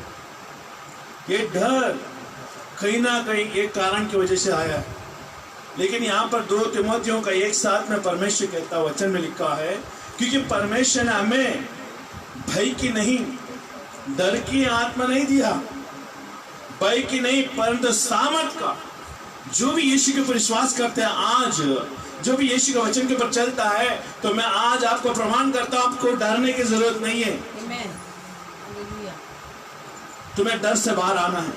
ये डर कहीं ना कहीं एक कारण की वजह से आया है। लेकिन यहाँ पर 2 तिमोथियों का एक साथ में परमेश्वर कहता वचन में लिखा है, क्योंकि परमेश्वर ने हमें भय की नहीं, डर की आत्मा नहीं दिया, भय की नहीं, परंतु सामर्थ का। जो भी यीशु के ऊपर विश्वास करते हैं, आज जो भी यीशु के वचन के ऊपर चलता है, तो मैं आज आपको प्रमाण करता हूं, आपको डरने की जरूरत नहीं है। तुम्हें डर से बाहर आना है,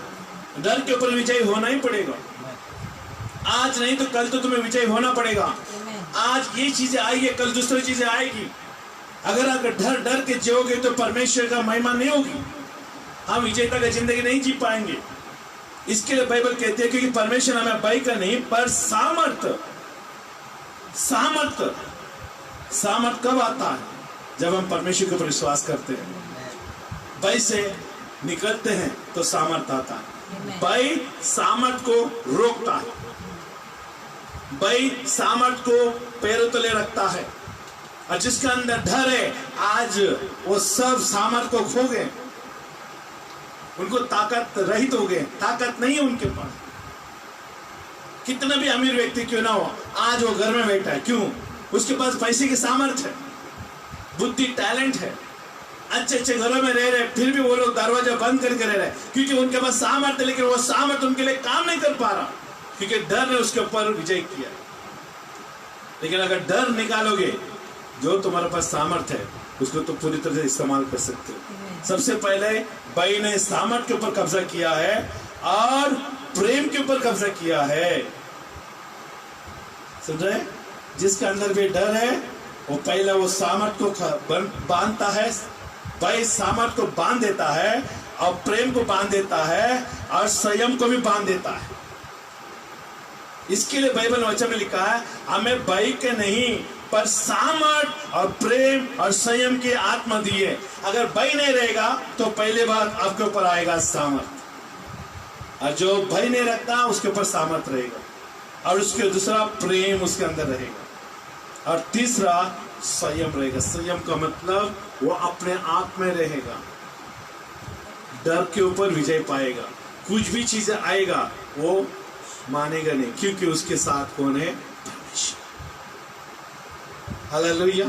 डर के ऊपर विजय होना ही पड़ेगा। आज नहीं तो कल तो तुम्हें विजय होना पड़ेगा। आज ये चीजें आई है, कल दूसरी चीजें आएगी। अगर डर के जियोगे तो परमेश्वर का महिमा नहीं होगी, हम विजेता की जिंदगी नहीं जी पाएंगे। इसके लिए बाइबल कहती है, क्योंकि परमेश्वर हमें भय का नहीं पर सामर्थ कब आता है? जब हम परमेश्वर के ऊपर विश्वास करते हैं, भय से निकलते हैं तो सामर्थ आता है। भय सामर्थ को रोकता है, भय सामर्थ को पैरों तले रखता है। और जिसके अंदर डर है, आज वो सब सामर्थ को खो गए, उनको ताकत रहित हो गए, ताकत नहीं है उनके पास। कितना भी अमीर व्यक्ति क्यों ना हो, आज वो घर में बैठा है, क्यों? उसके पास पैसे की सामर्थ्य है, बुद्धि, टैलेंट है, अच्छे अच्छे घरों में रह रहे, फिर भी वो लोग दरवाजा बंद करके रह रहे, क्योंकि उनके पास सामर्थ्य है, लेकिन वो सामर्थ्य उनके लिए काम नहीं कर पा रहा, क्योंकि डर ने उसके ऊपर विजय किया। लेकिन अगर डर निकालोगे, जो तुम्हारे पास सामर्थ्य है उसको तो पूरी तरह से इस्तेमाल कर सकते हो। सबसे पहले भय ने सामर्थ्य के ऊपर कब्जा किया है और प्रेम के ऊपर कब्जा किया है। समझ रहे? जिसके अंदर भी डर है, वो पहले वो सामर्थ्य को बांधता है, भय सामर्थ्य को बांध देता है, और प्रेम को बांध देता है, और संयम को भी बांध देता है। इसके लिए बाइबल वचन में लिखा है, हमें भय के नहीं पर सामर्थ और प्रेम और संयम की आत्मा दी है। अगर भय नहीं रहेगा तो पहले बात आपके ऊपर आएगा सामर्थ, और जो भय नहीं रखता उसके ऊपर सामर्थ रहेगा, और उसके दूसरा प्रेम उसके अंदर रहेगा, और तीसरा संयम रहेगा। संयम का मतलब वो अपने आप में रहेगा, डर के ऊपर विजय पाएगा। कुछ भी चीज आएगा वो मानेगा नहीं, क्योंकि उसके साथ कौन है? परमेश्वर। हालेलुया।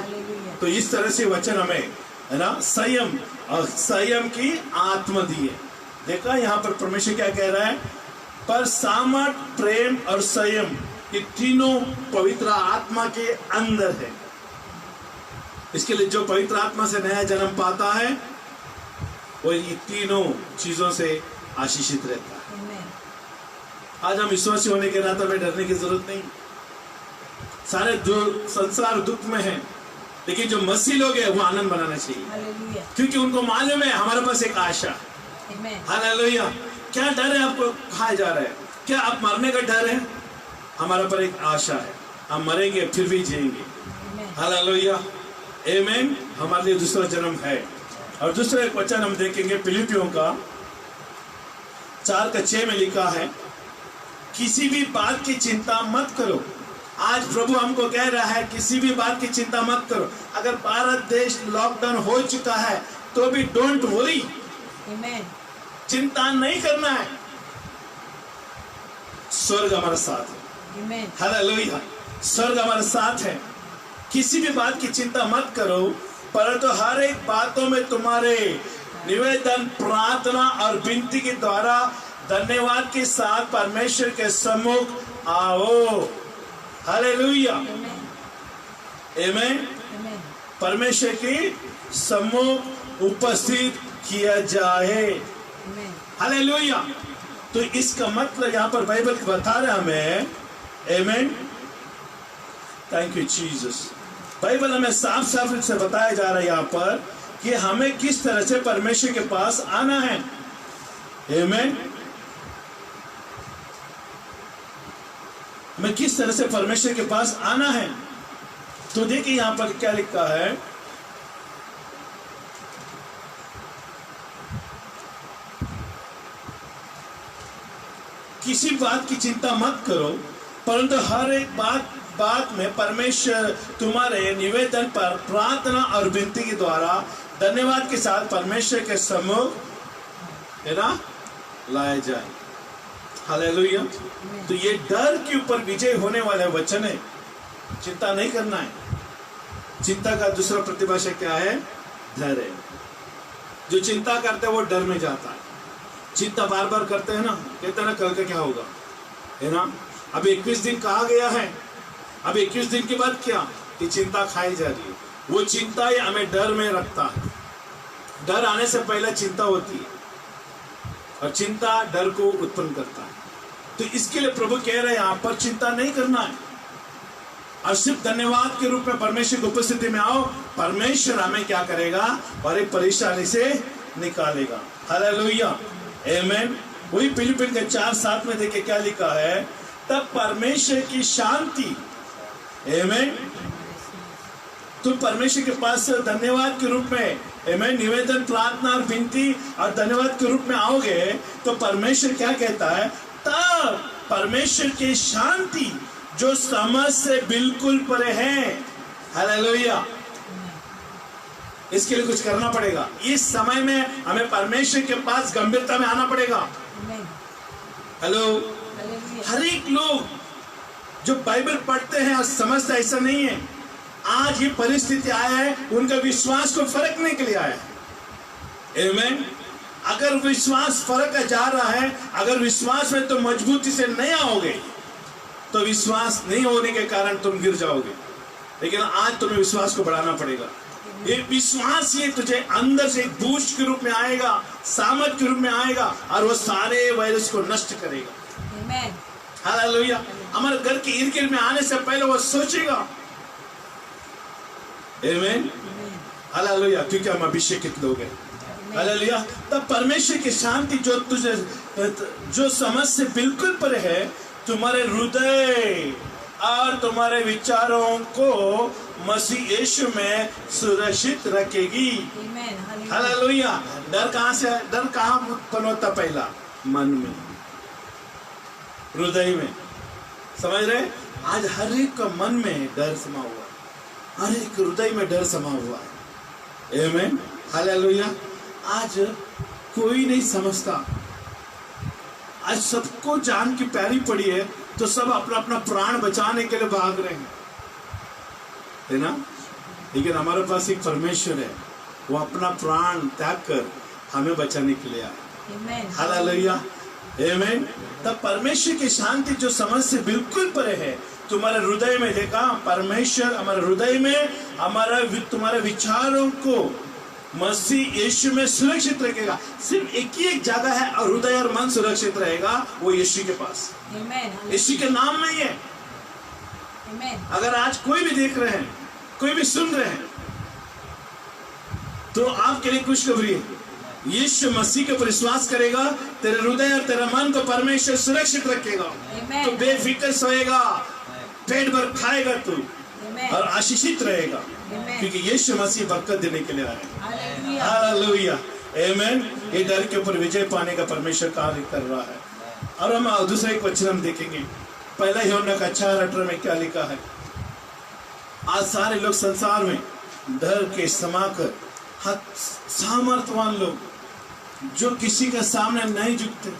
तो इस तरह से वचन हमें, है ना, संयम और संयम की आत्मा दी है। देखा यहाँ पर परमेश्वर क्या कह रहा है? पर सामर्थ, प्रेम और संयम, ये तीनों पवित्र आत्मा के अंदर है। इसके लिए जो पवित्र आत्मा से नया जन्म पाता है, वो ये तीनों चीजों से आशीषित रहता है। आज हम विश्वासी होने के नाते में डरने की जरूरत नहीं। सारे संसार दुख में है, लेकिन जो मसीह लोग हैं वो आनंद बनाना चाहिए, क्योंकि उनको मालूम है हमारे पास एक आशा है। हालेलुया। क्या डर है आपको? कहा जा रहा है क्या आप मरने का डर है? हमारे पर एक आशा है, हम मरेंगे फिर भी जिएंगे। हालेलुया, आमीन। हमारे लिए दूसरा जन्म है। और दूसरा एक वचन हम देखेंगे, फिलिपियों का 4:6 में लिखा है, किसी भी बात की चिंता मत करो। आज प्रभु हमको कह रहा है, किसी भी बात की चिंता मत करो। अगर भारत देश लॉकडाउन हो चुका है तो भी डोंट वरी, चिंता नहीं करना है। स्वर्ग हमारे साथ है। हालेलुया। स्वर्ग हमारे साथ है। किसी भी बात की चिंता मत करो, परंतु हर एक बातों में तुम्हारे निवेदन, प्रार्थना और विनती के द्वारा धन्यवाद के साथ परमेश्वर के सम्मुख आओ। हालेलुया, आमीन। परमेश्वर के सम्मुख उपस्थित किया जाए। हालेलुया। तो इसका मतलब यहाँ पर बाइबल बता रहा है हमें, आमीन। Thank you Jesus. बाइबल हमें साफ साफ से बताया जा रहा है यहाँ पर कि हमें किस तरह से परमेश्वर के पास आना है। आमीन। हमें किस तरह से परमेश्वर के पास आना है। तो देखिए यहां पर क्या लिखा है, किसी बात की चिंता मत करो, परंतु हर एक बात में परमेश्वर तुम्हारे निवेदन पर प्रार्थना और विनती के द्वारा धन्यवाद के साथ परमेश्वर के सम्मुख है ना लाया जाए। हालेलुया। तो ये डर के ऊपर विजय होने वाला वचन है। चिंता नहीं करना है। चिंता का दूसरा प्रतिभाषा क्या है? डर है। जो चिंता करते हैं वो डर में जाता है। चिंता बार बार करते हैं ना, कहते हैं ना कल का क्या होगा, है ना। अब 21 दिन कहा गया है, अब 21 दिन के बाद क्या कि चिंता खाई जा रही है। वो चिंता ही हमें डर में रखता है। डर आने से पहले चिंता होती है और चिंता डर को उत्पन्न करता है। तो इसके लिए प्रभु कह रहे हैं यहाँ पर चिंता नहीं करना है और सिर्फ धन्यवाद के रूप में परमेश्वर की उपस्थिति में आओ। परमेश्वर हमें क्या करेगा और एक परेशानी से निकालेगा। हालेलुया, आमेन। वही फिलिपिन के 4:7 में देखिए क्या लिखा है, तब परमेश्वर की शांति, आमेन। तो परमेश्वर के पास धन्यवाद के रूप में, आमेन, निवेदन, प्रार्थना और विनती और धन्यवाद के रूप में आओगे तो परमेश्वर क्या कहता है, तब परमेश्वर की शांति जो समझ से बिल्कुल परे है। हालेलुया। इसके लिए कुछ करना पड़ेगा। इस समय में हमें परमेश्वर के पास गंभीरता में आना पड़ेगा। हेलो, हर एक लोग जो बाइबल पढ़ते हैं और समझते ऐसा नहीं है। आज ये परिस्थिति आया है उनका विश्वास को फरकने के लिए आया है। आमीन। अगर विश्वास फरक जा रहा है, अगर विश्वास में तो मजबूती से नहीं आओगे तो विश्वास नहीं होने के कारण तुम गिर जाओगे। लेकिन आज तुम्हें विश्वास को बढ़ाना पड़ेगा। ये विश्वास ये तुझे अंदर से एक बूस्ट के रूप में आएगा, सामर्थ के रूप में आएगा और वो सारे वायरस को नष्ट करेगा। हालेलुया। हमारे घर के इर्द गिर्द में आने से पहले वो सोचेगा, आमीन, हालेलुया, क्योंकि हम अभिषेकित लोग हैं। हालेलुया। तब परमेश्वर की शांति जो तुझे जो समझ से बिल्कुल परे है, तुम्हारे हृदय और तुम्हारे विचारों को मसीह यीशु में सुरक्षित रखेगी। हालेलुया। डर कहाँ से, डर कहाँ उत्पन्न होता? पहला मन में, हृदय में। समझ रहे? आज हर एक का मन में डर समा हुआ है, हर एक हृदय में डर समा हुआ है। आमीन, हालेलुया। आज कोई नहीं समझता। आज सबको जान की प्यारी पड़ी है तो सब अपना अपना प्राण बचाने के लिए भाग रहे हैं, है ना। लेकिन हमारे पास एक परमेश्वर है, वो अपना प्राण त्याग कर हमें बचाने के लिए आए। हालेलुया, आमीन। तब परमेश्वर की शांति जो समझ से बिल्कुल परे है तुम्हारे हृदय में। देखा, परमेश्वर हमारे हृदय में तुम्हारे विचारों को मसीह यीशु में सुरक्षित रखेगा। सिर्फ एक ही एक जगह है और हृदय और मन सुरक्षित रहेगा, वो यीशु के पास, यीशु के नाम में ही है। अगर आज कोई भी देख रहे हैं, कोई भी सुन रहे हैं, तो आपके लिए खुशखबरी है। यीशु मसीह के ऊपर विश्वास करेगा, तेरे हृदय और तेरा मन को परमेश्वर सुरक्षित रखेगा। तो बेफिक्र सोएगा, पेट भर खाएगा तू और आशीषित रहेगा, क्योंकि यीशु मसीह बरकत देने के लिए आया। हालेलुया, आमीन। ये डर के ऊपर विजय पाने का परमेश्वर कार्य कर रहा है। और हम दूसरा एक वचन हम देखेंगे, पहला यूहन्ना का 4:18 में क्या लिखा है। आज सारे लोग संसार में डर के समाकर, सामर्थवान लोग जो किसी के सामने नहीं झुकते,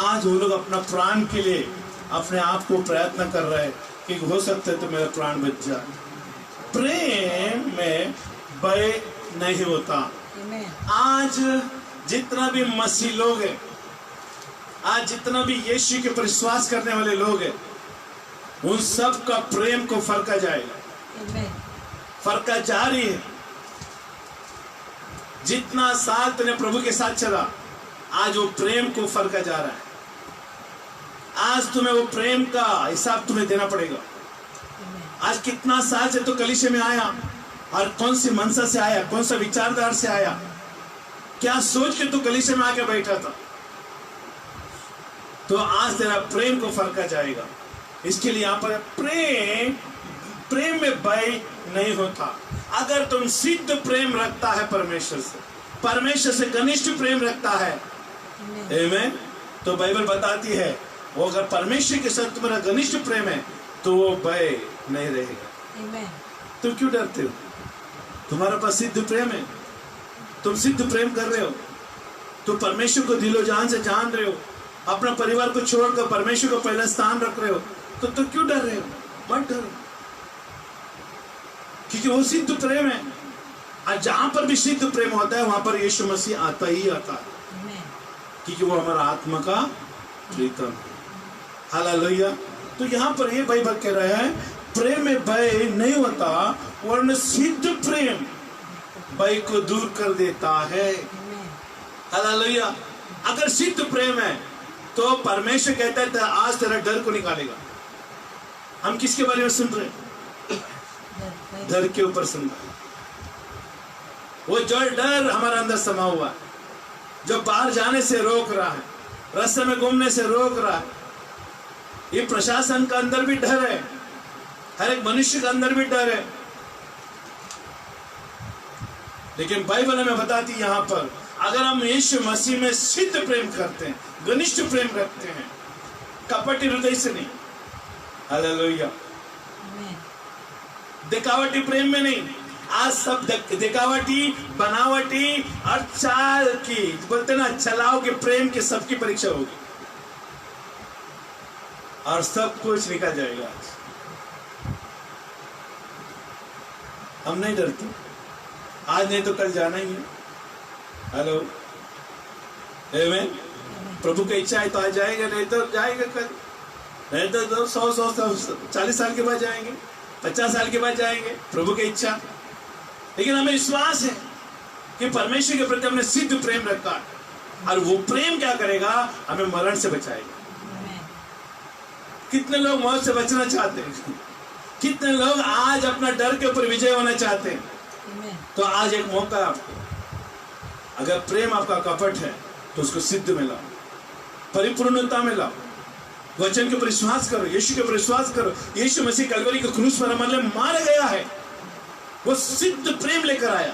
आज वो लोग अपना प्राण के लिए अपने आप को प्रयत्न कर रहे हैं कि हो सकता है तो मेरा प्राण बच जाए। प्रेम में भय नहीं होता। आज जितना भी मसीह लोग हैं, आज जितना भी यीशु के पर विश्वास करने वाले लोग हैं, उन सब का प्रेम को फरका जाएगा, फरका जारी है। जितना साल तूने प्रभु के साथ चला, आज वो प्रेम को फरका जा रहा है। आज तुम्हें वो प्रेम का हिसाब तुम्हें देना पड़ेगा। आज कितना साल से तो कलीसिया में आया और कौन सी मनसा से आया, कौन सा विचारधारा से आया, क्या सोच के तू कलीसिया में आके बैठा था। तो आज तेरा प्रेम को फरका जाएगा। इसके लिए यहाँ पर प्रेम में भय नहीं होता। अगर तुम सिद्ध प्रेम रखता है परमेश्वर से घनिष्ठ प्रेम रखता है, आमीन, तो बाइबल बताती है वो अगर परमेश्वर के साथ तुम्हारा घनिष्ठ प्रेम है तो वो भय नहीं रहेगा। तुम क्यों डरते हो? तुम्हारे पास सिद्ध प्रेम है, तुम सिद्ध प्रेम कर रहे हो, तुम परमेश्वर को दिलो जान से जान रहे हो, अपना परिवार को छोड़कर परमेश्वर को पहला स्थान रख रहे हो, तो तुम क्यों डर रहे हो? मत डरो, क्योंकि वो सिद्ध प्रेम है। और जहां पर भी सिद्ध प्रेम होता है वहां पर यीशु मसीह आता ही आता है, क्योंकि वो हमारा आत्मा का प्रीतम है। हालेलुया। तो यहाँ पर ये बाइबल कह रहा है प्रेम में भय नहीं होता, वरना सिद्ध प्रेम भय को दूर कर देता है। हालेलुया। अगर सिद्ध प्रेम है तो परमेश्वर कहता है आज तेरा डर को निकालेगा। हम किसके बारे में सुन रहे हैं? डर के ऊपर सुन रहे हैं। वो जो डर हमारे अंदर समा हुआ है, जो बाहर जाने से रोक रहा है, रास्ते में घूमने से रोक रहा है, ये प्रशासन का अंदर भी डर है, हर एक मनुष्य का अंदर भी डर है। लेकिन बाइबल हमें बताती है यहाँ पर अगर हम यीशु मसीह में सिद्ध प्रेम करते हैं, घनिष्ठ प्रेम रखते हैं, कपटी हृदय से नहीं, हालेलुया, दिखावटी प्रेम में नहीं। आज सब दिखावटी, बनावटी और चाल की, बोलते ना चलाओ के प्रेम की सबकी परीक्षा होगी और सब कुछ निकल जाएगा। हम नहीं डरते, आज नहीं तो कल जाना ही है। हेलो, आमीन। प्रभु की इच्छा है तो आज जाएगा, नहीं तो जाएगा कल, नहीं तो 140 साल के बाद जाएंगे, 50 साल के बाद जाएंगे, प्रभु की इच्छा। लेकिन हमें विश्वास है कि परमेश्वर के प्रति हमने सिद्ध प्रेम रखा और वो प्रेम क्या करेगा, हमें मरण से बचाएगा। कितने लोग मौत से बचना चाहते हैं, कितने लोग आज अपना डर के ऊपर विजय होना चाहते हैं। तो आज एक मौका है आपको, अगर प्रेम आपका कपट है तो उसको सिद्ध में लाओ, परिपूर्णता में लाओ, वचन के ऊपर विश्वास करो, यीशु के ऊपर विश्वास करो। यीशु मसीह कलवरी के क्रूस पर हमारे लिए मारा गया है, वो सिद्ध प्रेम लेकर आया।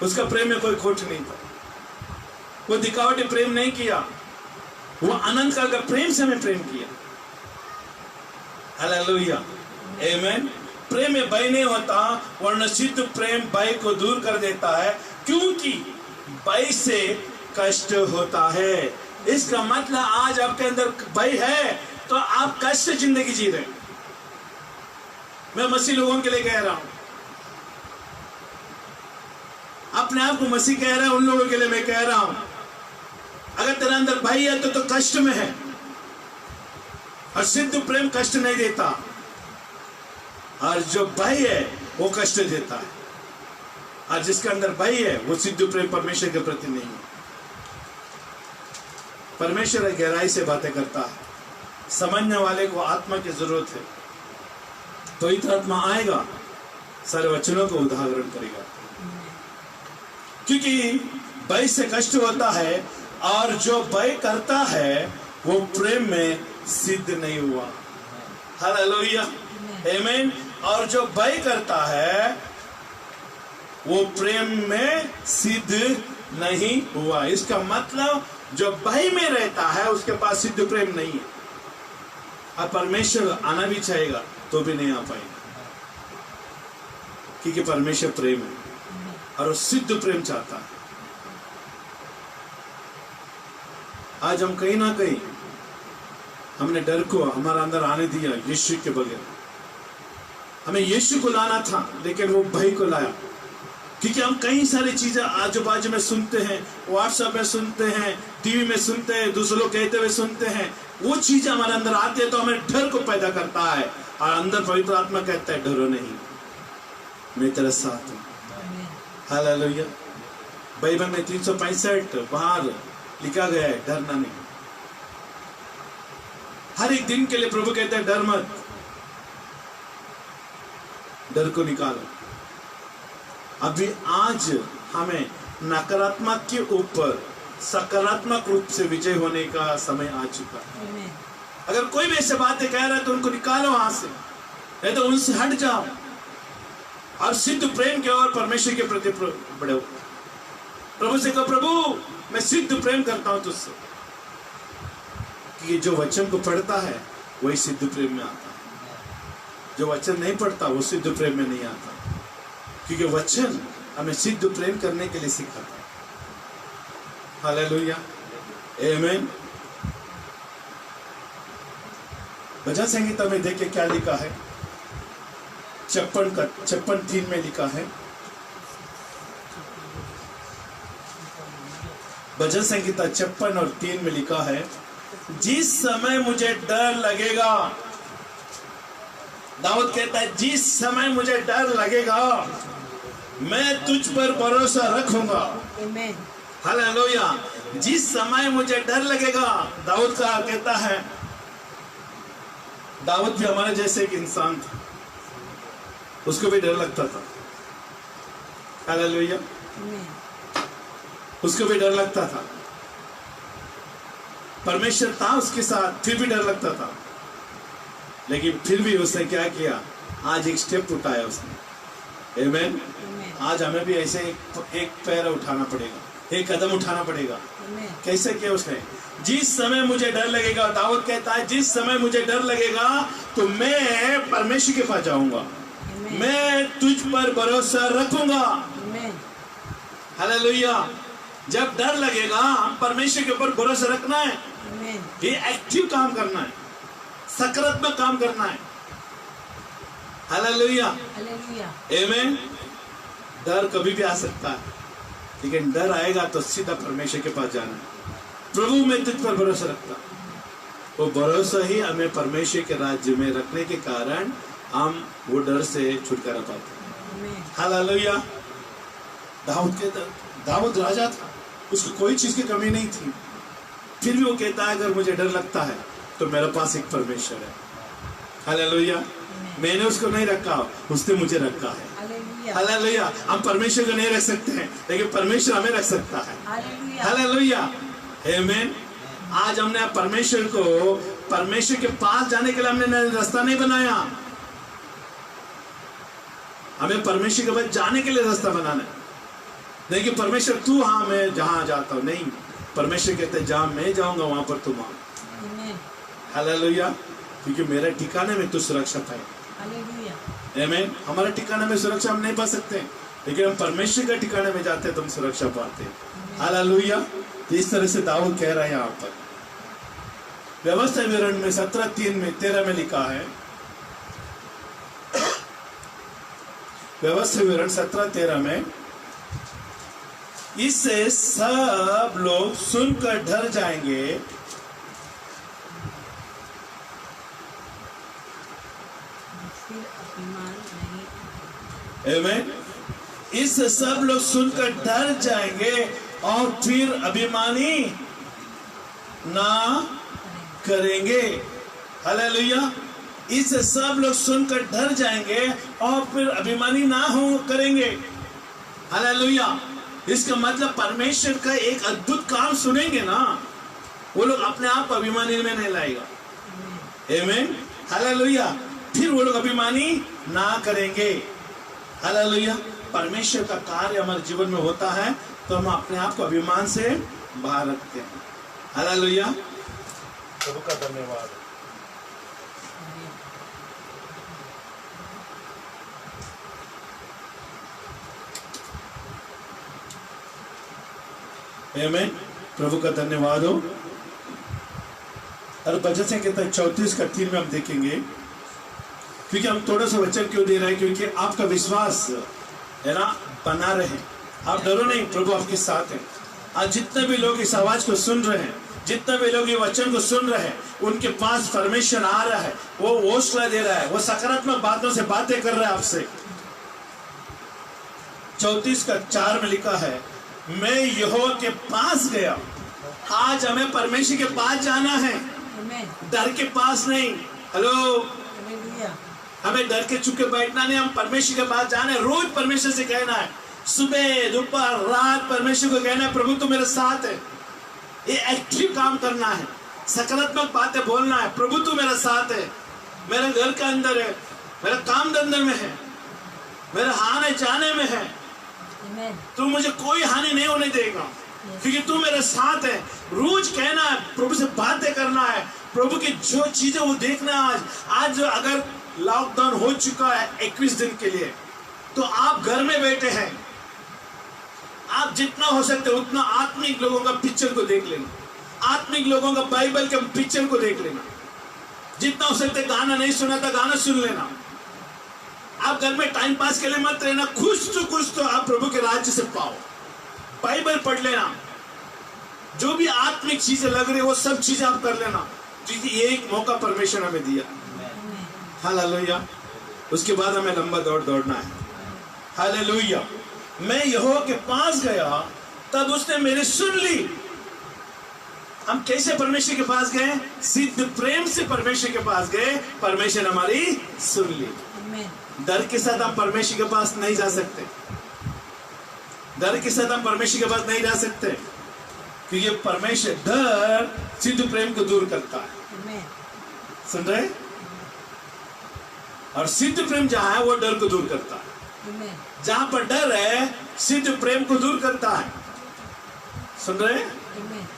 उसका प्रेम में कोई खोट नहीं था, वो दिखावटी प्रेम नहीं किया, वो अनंत काल का प्रेम से हमें प्रेम किया। हालेलुया, आमीन। प्रेम में भय नहीं होता, वरना सिद्ध प्रेम भय को दूर कर देता है, क्योंकि भय से कष्ट होता है। इसका मतलब आज आपके अंदर भय है तो आप कष्ट से जिंदगी जी रहे। मैं मसीह लोगों के लिए कह रहा हूं, अपने आप को मसीह कह रहा है, उन लोगों के लिए मैं कह रहा हूं, अगर तेरे अंदर भय है तो कष्ट में है, और सिद्ध प्रेम कष्ट नहीं देता, और जो भय है वो कष्ट देता है। और जिसके अंदर भय है वो सिद्ध प्रेम परमेश्वर के प्रति नहीं है। परमेश्वर गहराई से बातें करता है, समझने वाले को आत्मा की जरूरत है, तो इतना आत्मा आएगा, सारे वचनों को उदाहरण करेगा। क्योंकि भय से कष्ट होता है, और जो भय करता है वो प्रेम में सिद्ध नहीं हुआ। हालेलुया, आमीन। और जो भय करता है वो प्रेम में सिद्ध नहीं हुआ। इसका मतलब जो भय में रहता है उसके पास सिद्ध प्रेम नहीं है। और परमेश्वर आना भी चाहेगा तो भी नहीं आ पाएगा, क्योंकि परमेश्वर प्रेम है और वो सिद्ध प्रेम चाहता है। आज हम कहीं ना कहीं हमने डर को हमारा अंदर आने दिया यीशु के बगैर। हमें यीशु को लाना था, लेकिन वो भय को लाया, क्योंकि हम कई सारी चीजें आजू बाजू में सुनते हैं, व्हाट्सएप में सुनते हैं, टीवी में सुनते हैं, दूसरे लोग कहते हुए सुनते हैं। वो चीजें हमारे अंदर आती है तो हमें डर को पैदा करता है, और अंदर पवित्र आत्मा कहता है डरो नहीं, मैं तेरे साथ हूं। हालेलुया। बाइबल में 365 बार लिखा गया है डरना नहीं। हर एक दिन के लिए प्रभु कहता है डर मत, डर को निकालो। अभी आज हमें नकारात्मक के ऊपर सकारात्मक रूप से विजय होने का समय आ चुका है। अगर कोई भी ऐसे बातें कह रहा है तो उनको निकालो वहां से, नहीं तो उनसे हट जाओ और सिद्ध प्रेम के और परमेश्वर के प्रति बढ़ो। प्रभु से कहो, प्रभु मैं सिद्ध प्रेम करता हूं तुझसे, कि जो वचन को पढ़ता है वही सिद्ध प्रेम में आता है, जो वचन नहीं पढ़ता वो सिद्ध प्रेम में नहीं आता। क्योंकि वचन हमें सिद्ध प्रेम करने के लिए सिखाता है। हालेलुया, आमीन। भजन संहिता में देखिए क्या लिखा है, 56:3 में लिखा है। भजन संहिता 56:3 में लिखा है, जिस समय मुझे डर लगेगा, दाऊद कहता है जिस समय मुझे डर लगेगा मैं तुझ पर भरोसा रखूंगा। आमेन। हालेलुया। जिस समय मुझे डर लगेगा, दाऊद का कहता है, दाऊद भी हमारे जैसे एक इंसान था, उसको भी डर लगता था। हालेलुया, उसको भी डर लगता था। परमेश्वर था उसके साथ, फिर भी डर लगता था, लेकिन फिर भी उसने क्या किया, आज एक स्टेप उठाया उसने। आमेन। आज हमें भी ऐसे एक पैर उठाना पड़ेगा, एक कदम उठाना पड़ेगा। कैसे किया उसने? जिस समय मुझे डर लगेगा, दाऊद कहता है जिस समय मुझे डर लगेगा तो मैं परमेश्वर के पास जाऊंगा, मैं तुझ पर भरोसा रखूंगा। हालेलुया। जब डर लगेगा परमेश्वर के ऊपर भरोसा रखना है, ये एक्टिव काम करना है, सकारात्मक काम करना है। हालेलुया, आमीन। डर कभी भी आ सकता है, लेकिन डर आएगा तो सीधा परमेश्वर के पास जाना है। प्रभु मैं तुझ पर भरोसा रखता, वो भरोसा ही हमें परमेश्वर के राज्य में रखने के कारण हम वो डर से छुटकारा पाते हैं। हालेलुया। दाऊद राजा था, उसको कोई चीज की कमी नहीं थी, फिर भी वो कहता है अगर मुझे डर लगता है तो मेरे पास एक परमेश्वर है। हालेलुया। मैंने उसको नहीं रखा, उसने मुझे रखा है। हालेलुया। हम परमेश्वर को नहीं रख सकते हैं, लेकिन परमेश्वर हमें रख सकता है। हालेलुया, आमीन। आज हमने परमेश्वर को, परमेश्वर के पास जाने के लिए हमने रास्ता नहीं बनाया, हमें परमेश्वर के पास जाने के लिए रास्ता बनाना है। नहीं कि परमेश्वर तू, हाँ मैं जहां जाता हूं, नहीं, परमेश्वर कहते हैं जहां मैं जाऊंगा वहां पर तुम आओ। हालेलुया। क्योंकि मेरे ठिकाने में तू सुरक्षित है। आमीन। हमारे ठिकाने में सुरक्षा हम नहीं पा सकते, लेकिन हम परमेश्वर के ठिकाने में जाते हैं तो हम सुरक्षा पाते हैं। हालेलुया। तो इस तरह से दाऊद कह रहा है यहाँ पर व्यवस्था विवरण में 17:13 में लिखा है, व्यवस्था विवरण 17:13 में, इससे सब लोग सुनकर डर जाएंगे, आमीन। इससे सब लोग सुनकर डर जाएंगे और फिर अभिमानी ना करेंगे। हालेलुया। इससे सब लोग सुनकर डर जाएंगे और फिर अभिमानी ना हो करेंगे। हालेलुया। इसका मतलब परमेश्वर का एक अद्भुत काम सुनेंगे ना, वो लोग अपने आप अभिमानी में नहीं लाएगा। आमीन। हालेलुया। फिर वो लोग अभिमानी ना करेंगे। हालेलुया। परमेश्वर का कार्य हमारे जीवन में होता है तो हम अपने आप को अभिमान से बाहर रखते हैं। हालेलुया। प्रभु का धन्यवाद। आमीन। प्रभु का धन्यवाद हो। और भजन संहिता 34:3 में हम देखेंगे, क्योंकि हम थोड़ा सा वचन क्यों दे रहे हैं, क्योंकि आपका विश्वास है ना बना रहे। आप डरो नहीं, प्रभु आपके साथ है। आज जितने भी लोग इस आवाज को सुन रहे हैं, जितने भी लोग ये वचन को सुन रहे हैं, उनके पास परमेश्वर आ रहा है, वो हौसला दे रहा है, वो सकारात्मक बातों से बातें कर रहा है आपसे। 34:4 में लिखा है, मैं यहोवा के पास गया। आज हमें परमेश्वर के पास जाना है, डर के पास नहीं। हेलो, हमें डर के चुके बैठना नहीं, हम परमेश्वर के पास जाना है। रोज परमेश्वर से कहना है, सुबह दोपहर रात परमेश्वर को कहना है, प्रभु तू मेरे साथ है। ये एक्टिव काम करना है, सकारात्मक बातें बोलना है। प्रभु तू मेरे साथ है, मेरे घर के अंदर है, मेरे काम धंधे में है, मेरे आने जाने में है। तू मुझे कोई हानि नहीं होने देगा, क्योंकि तू मेरे साथ है। रोज कहना है, प्रभु से बातें करना है, प्रभु की जो चीजें वो देखना है। आज अगर लॉकडाउन हो चुका है 21 दिन के लिए, तो आप घर में बैठे हैं, आप जितना हो सकते उतना आत्मिक लोगों का पिक्चर को देख लेना, आत्मिक लोगों का बाइबल के पिक्चर को देख लेना। जितना हो सकते गाना नहीं सुना था गाना सुन लेना। आप घर में टाइम पास के लिए मत रहना, कुछ तो आप प्रभु के राज्य से पाओ। बाइबल पढ़ लेना, जो भी आत्मिक चीजें लग रही है वो सब चीजें आप कर लेना, क्योंकि ये एक मौका परमेश्वर हमें दिया। हालेलुया। उसके बाद हमें लंबा दौड़ना है। हालेलुया। मैं यहोवा के पास गया तब उसने मेरी सुन ली। हम कैसे परमेश्वर के पास गए? सिद्ध प्रेम से परमेश्वर के पास गए, परमेश्वर हमारी सुन ली। डर के साथ हम परमेश्वर के पास नहीं जा सकते, डर के साथ हम परमेश्वर के पास नहीं जा सकते, क्योंकि परमेश्वर डर सिद्ध प्रेम को दूर करता है। सुन रहे? और सिद्ध प्रेम जहां है वो डर को दूर करता है। जहां पर डर है सिद्ध प्रेम को दूर करता है। सुन रहे?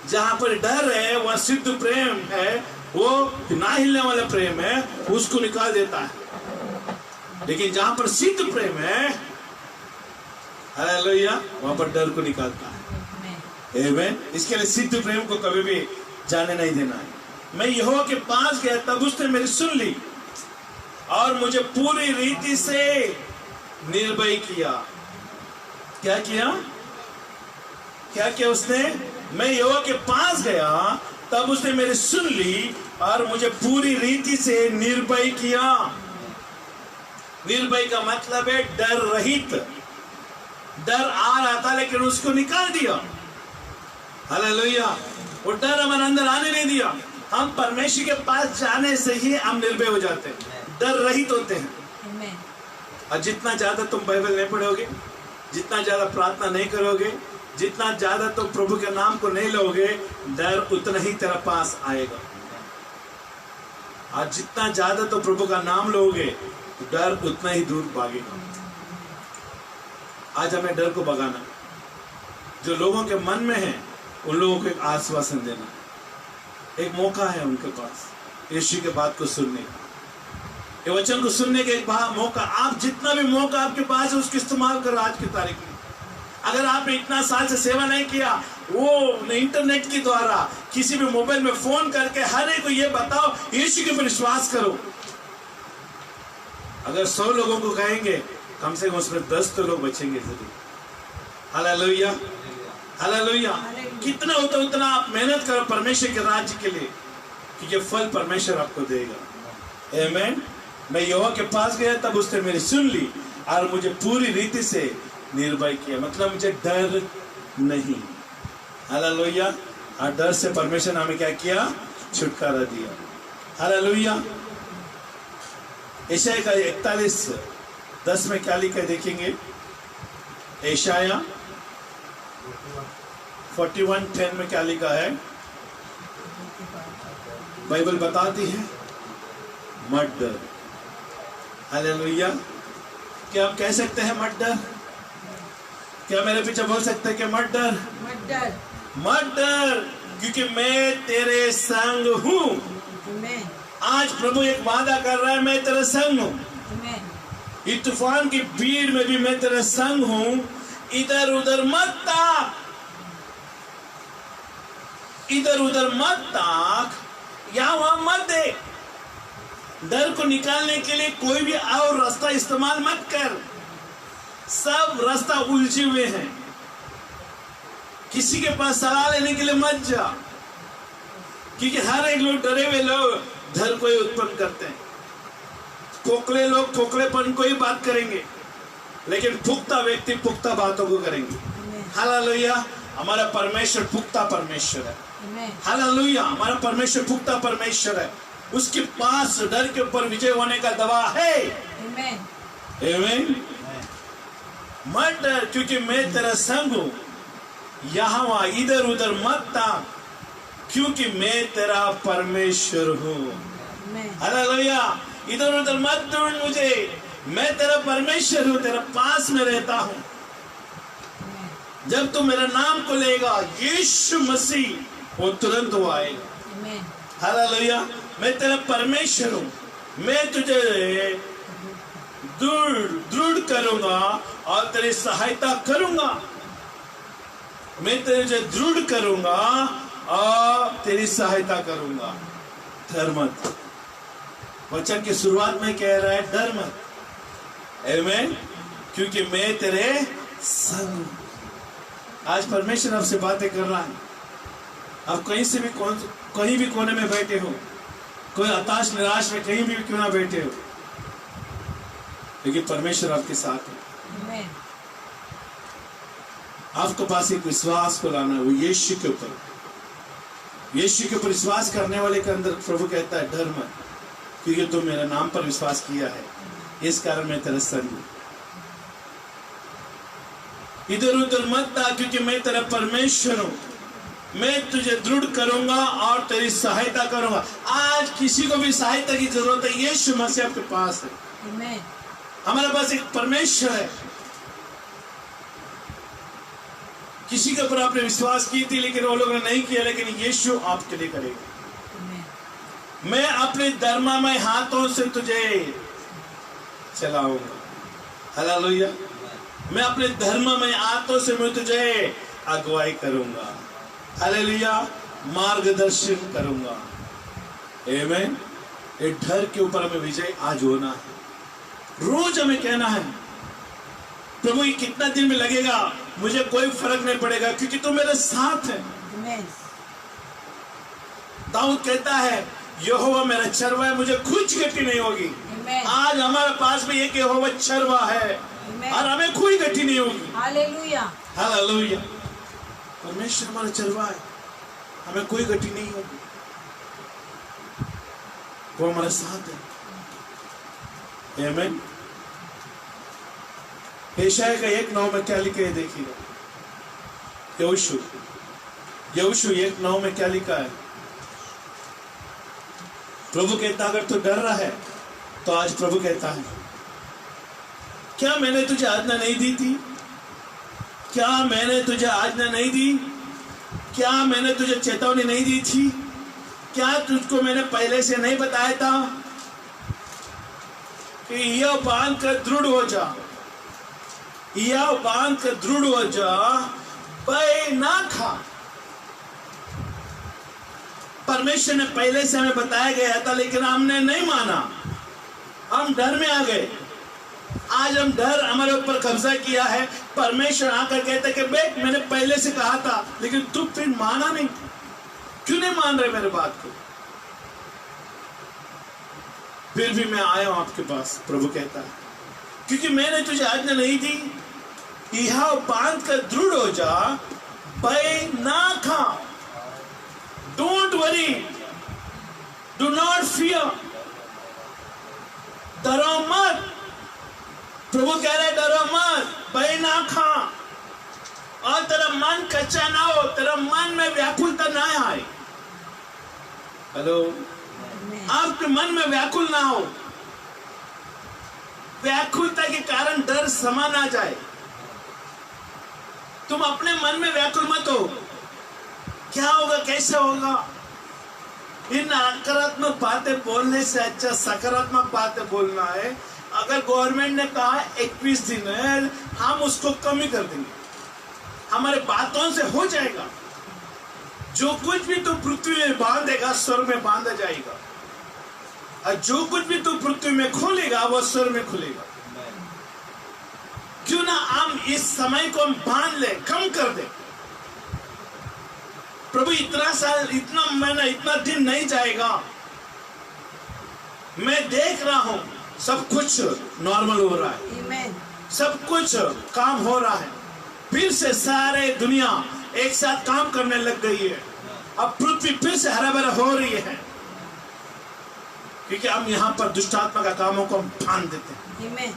जहां पर डर है वह सिद्ध प्रेम है, वो ना हिलने वाला प्रेम है, उसको निकाल देता है। लेकिन जहां पर सिद्ध प्रेम है, हालेलुया, वहां पर डर को निकालता है। आमीन। इसके लिए सिद्ध प्रेम को कभी भी जाने नहीं देना है। मैं यहोवा के पास गया तब उसने मेरी सुन ली और मुझे पूरी रीति से निर्भय किया। क्या किया? क्या किया उसने? मैं यहोवा के पास गया तब उसने मेरी सुन ली और मुझे पूरी रीति से निर्भय किया। निर्भय का मतलब है डर रहित। डर आ रहा था लेकिन उसको निकाल दिया। हालेलुया। वो डर हमारे अंदर आने नहीं दिया। हम परमेश्वर के पास जाने से ही हम निर्भय हो जाते हैं, डर रहित होते हैं। और जितना ज्यादा तुम बाइबल नहीं पढ़ोगे, जितना ज्यादा प्रार्थना नहीं करोगे, जितना ज्यादा तुम प्रभु के नाम को नहीं लोगे, डर उतना ही तेरा पास आएगा। और जितना ज्यादा तुम प्रभु का नाम लोगे, डर उतना ही दूर भागेगा। आज हमें डर को भगाना, जो लोगों के मन में है उन लोगों को एक आश्वासन देना। एक मौका है उनके पास यीशु के बात को सुनने का, ये वचन को सुनने का एक मौका। आप जितना भी मौका आपके पास है उसको इस्तेमाल करो आज की तारीख में। अगर आपने इतना साल से सेवा नहीं किया, वो इंटरनेट के द्वारा किसी भी मोबाइल में फोन करके हर एक को ये बताओ यीशु के ऊपर विश्वास करो। अगर 100 लोगों को कहेंगे, कम से कम उसमें 10 तो लोग बचेंगे जरूर। Hallelujah, hallelujah. कितना होता उतना आप मेहनत करो परमेश्वर के राज्य के लिए, क्योंकि फल परमेश्वर आपको देगा। आमीन। मैं यहोवा के पास गया तब उसने मेरी सुन ली और मुझे पूरी रीति से निर्भय किया। मतलब मुझे डर नहीं। हालेलुया। और डर से परमेश्वर ने हमें क्या किया? छुटकारा दिया। हालेलुया। यशाया का 41:10 में क्या लिखा है देखेंगे? यशाया 41:10 में क्या लिखा है? बाइबल बताती है मत डर। हालेलुया। क्या हम कह सकते हैं मत डर? क्या मेरे पीछे बोल सकते हैं कि मत डर? मत डर, मत डर, क्योंकि मैं तेरे संग हूं। आज प्रभु एक वादा कर रहा है, मैं तेरे संग हूं। इस तूफान की भीड़ में भी मैं तेरे संग हूं। इधर उधर मत ताक, इधर उधर मत ताक, यहां वहां मत देख। डर को निकालने के लिए कोई भी और रास्ता इस्तेमाल मत कर। सब रास्ता उलझे हुए हैं। किसी के पास सलाह लेने के लिए मत जा, क्योंकि हर एक लोग डरे हुए लोग डर को ही उत्पन्न करते हैं। खोखले लोग खोखलेपन को ही बात करेंगे, लेकिन पुख्ता व्यक्ति पुख्ता बातों को करेंगे। हालेलुया। हमारा परमेश्वर पुख्ता परमेश्वर है। हालेलुया। हमारा परमेश्वर पुख्ता परमेश्वर है। उसके पास डर के ऊपर विजय होने का दवा है। आमीन। मत डर, क्योंकि मैं तेरा संग हूं। यहां वहां इधर उधर मत ताक, क्योंकि मैं तेरा परमेश्वर हूं। हालेलुया। इधर उधर मत ढूंढ मुझे, मैं तेरा परमेश्वर हूं, तेरा पास में रहता हूं। जब तू मेरा नाम को लेगा यीशु मसीह, वो तुरंत वो आएगा। हालेलुया। मैं तेरा परमेश्वर हूं। मैं तुझे दृढ़ करूंगा और तेरी सहायता करूंगा। मैं तुझे दृढ़ करूंगा और तेरी सहायता करूंगा। डर मत। वचन की शुरुआत में कह रहा है डर मत, आमीन, क्योंकि मैं तेरे संग हूं। आज परमेश्वर आपसे बातें कर रहा है। आप कहीं भी कोने में बैठे हो, कोई हताश निराश में कहीं भी क्यों ना बैठे हो, लेकिन परमेश्वर आपके साथ है। आपके पास एक विश्वास को लाना है, वो यीशु के ऊपर। यीशु के ऊपर विश्वास करने वाले के अंदर प्रभु कहता है डर मत, क्योंकि तू मेरे नाम पर विश्वास किया है, इस कारण मैं तेरे संग हूं। इधर उधर मत आ, क्योंकि मैं तेरा परमेश्वर हूं। मैं तुझे दृढ़ करूंगा और तेरी सहायता करूंगा। आज किसी को भी सहायता की जरूरत है, यीशु मसीह आपके पास है। हमारे पास एक परमेश्वर है। किसी के ऊपर आपने विश्वास की थी लेकिन वो लोगों ने नहीं किया, लेकिन यीशु आपके लिए करेगा। मैं अपने धर्ममय हाथों से तुझे चलाऊंगा। हालेलुया। मैं अपने धर्ममय हाथों से मैं तुझे अगुवाई करूंगा। हालेलुया। मार्गदर्शन करूंगा। आमीन। ये डर के ऊपर हमें विजय आज होना है। रोज हमें कहना है प्रभु ये कितना दिन में लगेगा, मुझे कोई फर्क नहीं पड़ेगा, क्योंकि तू मेरे साथ है। दाऊद कहता है यहोवा मेरा चरवा है, मुझे कुछ गति नहीं होगी। आज हमारे पास भी एक यहोवा चरवा है और हमें कोई गति नहीं होगी। हालेलुया। हालेलुया। परमेश्वर हमारा चरवा है, हमें कोई गति नहीं होगी। वो हमारे साथ है। आमीन। यशायाह का 1:9 में क्या लिखा है देखिएगा। यहोशू 1:9 में क्या लिखा है। प्रभु कहता अगर तू डर रहा है तो आज प्रभु कहता है क्या मैंने तुझे आज्ञा नहीं दी थी? क्या मैंने तुझे आज्ञा नहीं दी? क्या मैंने तुझे चेतावनी नहीं दी थी? क्या तुझको मैंने पहले से नहीं बताया था कि यह बांध कर दृढ़ हो जा, यह बांध कर दृढ़ हो जा, भय ना खा। परमेश्वर ने पहले से हमें बताया गया था लेकिन हमने नहीं माना, हम डर में आ गए। आज हम डर हमारे ऊपर कब्जा किया है। परमेश्वर आकर कहते कि बेट मैंने पहले से कहा था, लेकिन तू फिर माना नहीं। क्यों नहीं मान रहे मेरे बात को? फिर भी मैं आया हूं आपके पास, प्रभु कहता है, क्योंकि मैंने तुझे आज्ञा नहीं दी। यह बांध कर दृढ़ हो जा, भय ना खा। Don't worry, do not fear. डरो मत। प्रभु कह रहे डरो मत, भय ना खा, और तेरा मन कच्चा ना हो, तेरा मन में व्याकुलता ना आए। हेलो। आपके मन में व्याकुल ना हो। व्याकुलता के कारण डर समा ना जाए। तुम अपने मन में व्याकुल मत हो, क्या होगा कैसे होगा। इन नकारात्मक बातें बोलने से अच्छा सकारात्मक बातें बोलना है। अगर गवर्नमेंट ने कहा 21 दिन है, हम उसको कम ही कर देंगे, हमारे बातों से हो जाएगा। जो कुछ भी तू पृथ्वी में बांधेगा स्वर्ग में बांधा जाएगा, और जो कुछ भी तू पृथ्वी में खोलेगा वो स्वर्ग में खुलेगा। क्यों ना हम इस समय को हम बांध ले, कम कर दे। प्रभु इतना साल, इतना महीना, इतना दिन नहीं जाएगा। मैं देख रहा हूं सब कुछ नॉर्मल हो रहा है, सब कुछ काम हो रहा है। फिर से सारे दुनिया एक साथ काम करने लग गई है। अब पृथ्वी फिर से हरा भरा हो रही है, क्योंकि हम यहाँ पर दुष्टात्मा का कामों को हम बांध देते हैं।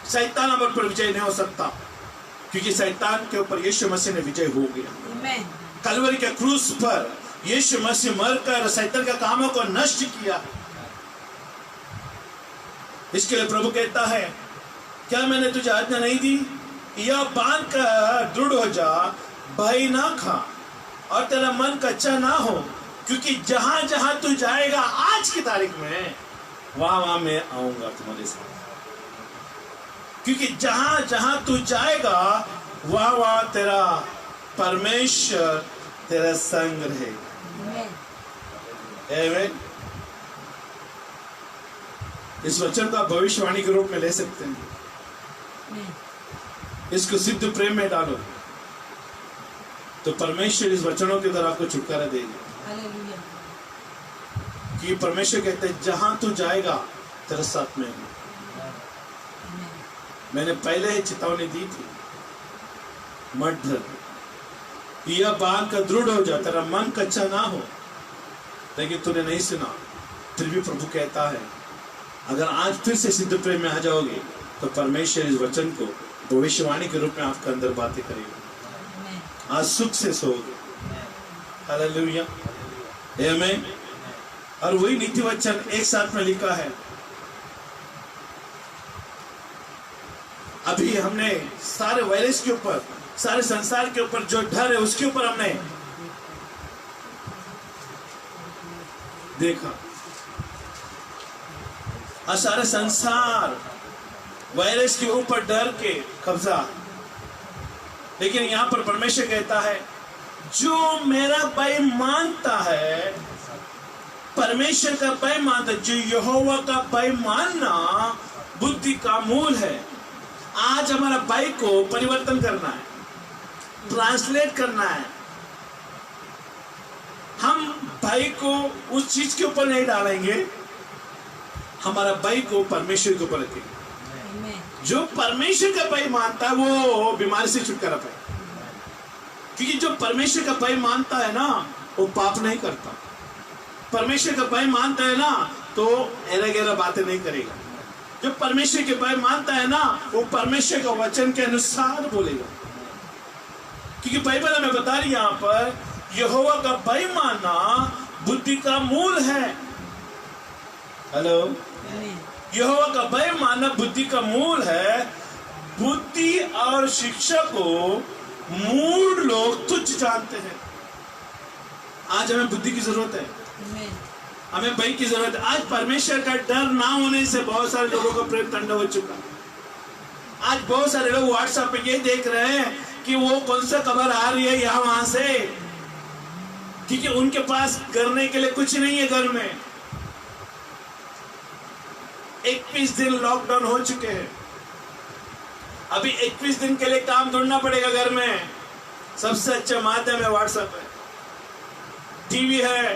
शैतान हम पर विजय नहीं हो सकता, क्योंकि शैतान के ऊपर यीशु मसीह ने विजय हो गया। कलवरी के क्रूस पर यीशु मसीह मरकर शैतान का कामों को नष्ट किया। इसके लिए प्रभु कहता है क्या मैंने तुझे आज्ञा नहीं दी? यह बांध कर दृढ़ हो जा, भय ना खा, और तेरा मन कच्चा ना हो, क्योंकि जहां जहां तू जाएगा आज की तारीख में, वहां वहां मैं आऊंगा तुम्हारे साथ। क्योंकि जहां जहां तू जाएगा वाह वाह तेरा परमेश्वर तेरा संग रहे। आमीन। इस वचन को आप भविष्यवाणी के रूप में ले सकते हैं। इसको सिद्ध प्रेम में डालो तो परमेश्वर इस वचनों के द्वारा आपको छुटकारा देगा। कि परमेश्वर कहते हैं जहां तू जाएगा तेरा साथ में है। मैंने पहले ही चेतावनी दी थी, मत डर, यह बात का दृढ़ हो जा, तेरा मन कच्चा ना हो। लेकिन तूने नहीं सुना, फिर भी प्रभु कहता है अगर आज फिर से सिद्ध प्रेम में आ जाओगे तो परमेश्वर इस वचन को भविष्यवाणी के रूप में आपके अंदर बातें करेगा। आज सुख से सोओगे। हालेलुया। आमीन। और वही नीति वचन एक साथ में लिखा है। अभी हमने सारे वायरस के ऊपर, सारे संसार के ऊपर जो डर है उसके ऊपर हमने देखा। और सारे संसार वायरस के ऊपर डर के कब्जा। लेकिन यहां पर परमेश्वर कहता है जो मेरा भय मानता है, परमेश्वर का भय मानता है, जो यहोवा का भय मानना बुद्धि का मूल है। आज हमारा भय को परिवर्तन करना है, ट्रांसलेट करना है। हम भय को उस चीज के ऊपर नहीं डालेंगे, हमारा भय को परमेश्वर के ऊपर रखेंगे। जो परमेश्वर का भय मानता है वो बीमारी से छुटकारा पाए। क्योंकि जो परमेश्वर का भय मानता है ना वो पाप नहीं करता। परमेश्वर का भय मानता है ना तो एरा गैरा बातें नहीं करेगा। जो परमेश्वर के भय मानता है ना वो परमेश्वर का वचन के अनुसार बोलेगा। क्योंकि बाइबल हमें बता रही है यहां पर यहोवा का भय मानना बुद्धि का मूल है। हेलो। यहोवा का भय मानना बुद्धि का मूल है। बुद्धि और शिक्षा को मूढ़ लोग तुच्छ जानते हैं। आज हमें बुद्धि की जरूरत है, हमें भय की जरूरत है। आज परमेश्वर का डर ना होने से बहुत सारे लोगों का प्रेम ठंडा हो चुका। आज बहुत सारे लोग व्हाट्सएप पे ये देख रहे हैं कि वो कौन सा खबर आ रही है यहां वहां से, क्योंकि उनके पास करने के लिए कुछ नहीं है घर में। 21 दिन लॉकडाउन हो चुके हैं। अभी 21 दिन के लिए काम ढूंढना पड़ेगा घर में। सबसे अच्छा माध्यम है व्हाट्सएप है, टीवी है।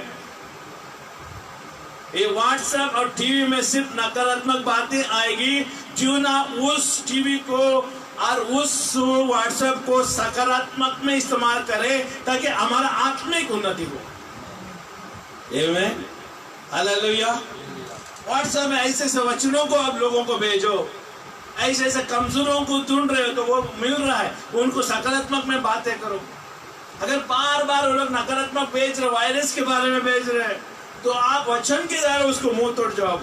ये व्हाट्सएप और टीवी में सिर्फ नकारात्मक बातें आएगी। क्यों ना उस टीवी को और उस व्हाट्सएप को सकारात्मक में इस्तेमाल करें ताकि हमारा आत्मिक उन्नति हो। आमीन। हालेलुया। व्हाट्सएप में ऐसे ऐसे वचनों को आप लोगों को भेजो। ऐसे ऐसे कमजोरों को ढूंढ रहे हो तो वो मिल रहा है, उनको सकारात्मक में बातें करो। अगर बार बार वो लोग नकारात्मक भेज रहे, वायरस के बारे में भेज रहे हैं, तो आप वचन के द्वारा उसको मुंह तोड़ जाओ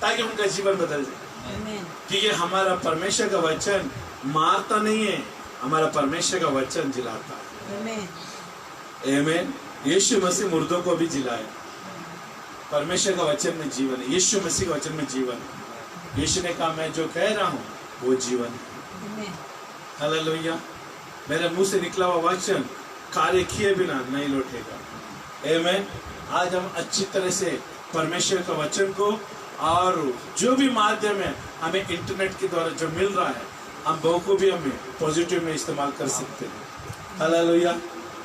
ताकि उनका जीवन बदल जाए। क्योंकि हमारा परमेश्वर का वचन मारता नहीं है, हमारा परमेश्वर का वचन जिलाता है। आमीन। यीशु मसीह मुर्दों को भी जिलाए। परमेश्वर का वचन में जीवन है, यीशु मसीह का वचन में जीवन है। यीशु ने कहा मैं जो कह रहा हूं वो जीवन है। हालेलुया। मेरे मुंह से निकला हुआ वचन कार्य किए बिना नहीं लौटेगा। आमीन। आज हम अच्छी तरह से परमेश्वर का वचन को और जो भी माध्यम है हमें इंटरनेट के द्वारा जो मिल रहा है, हम बहु को भी हमें पॉजिटिव में इस्तेमाल कर सकते हैं। हालेलुया।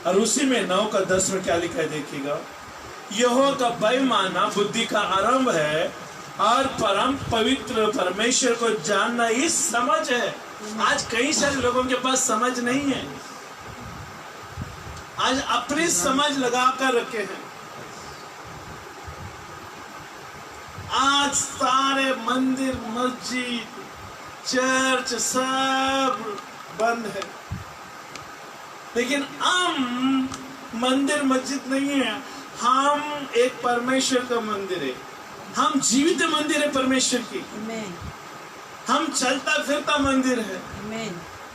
और उसी में 9:10 में क्या लिखा है देखिएगा। यहोवा का भय मानना बुद्धि का आरंभ है और परम पवित्र परमेश्वर को जानना ही समझ है। आज कई सारे लोगों के पास समझ नहीं है, आज अपनी समझ लगा कर रखे हैं। आज सारे मंदिर मस्जिद चर्च सब बंद है, लेकिन हम मंदिर मस्जिद नहीं है, हम एक परमेश्वर का मंदिर है। हम जीवित मंदिर है परमेश्वर की। हम चलता फिरता मंदिर है।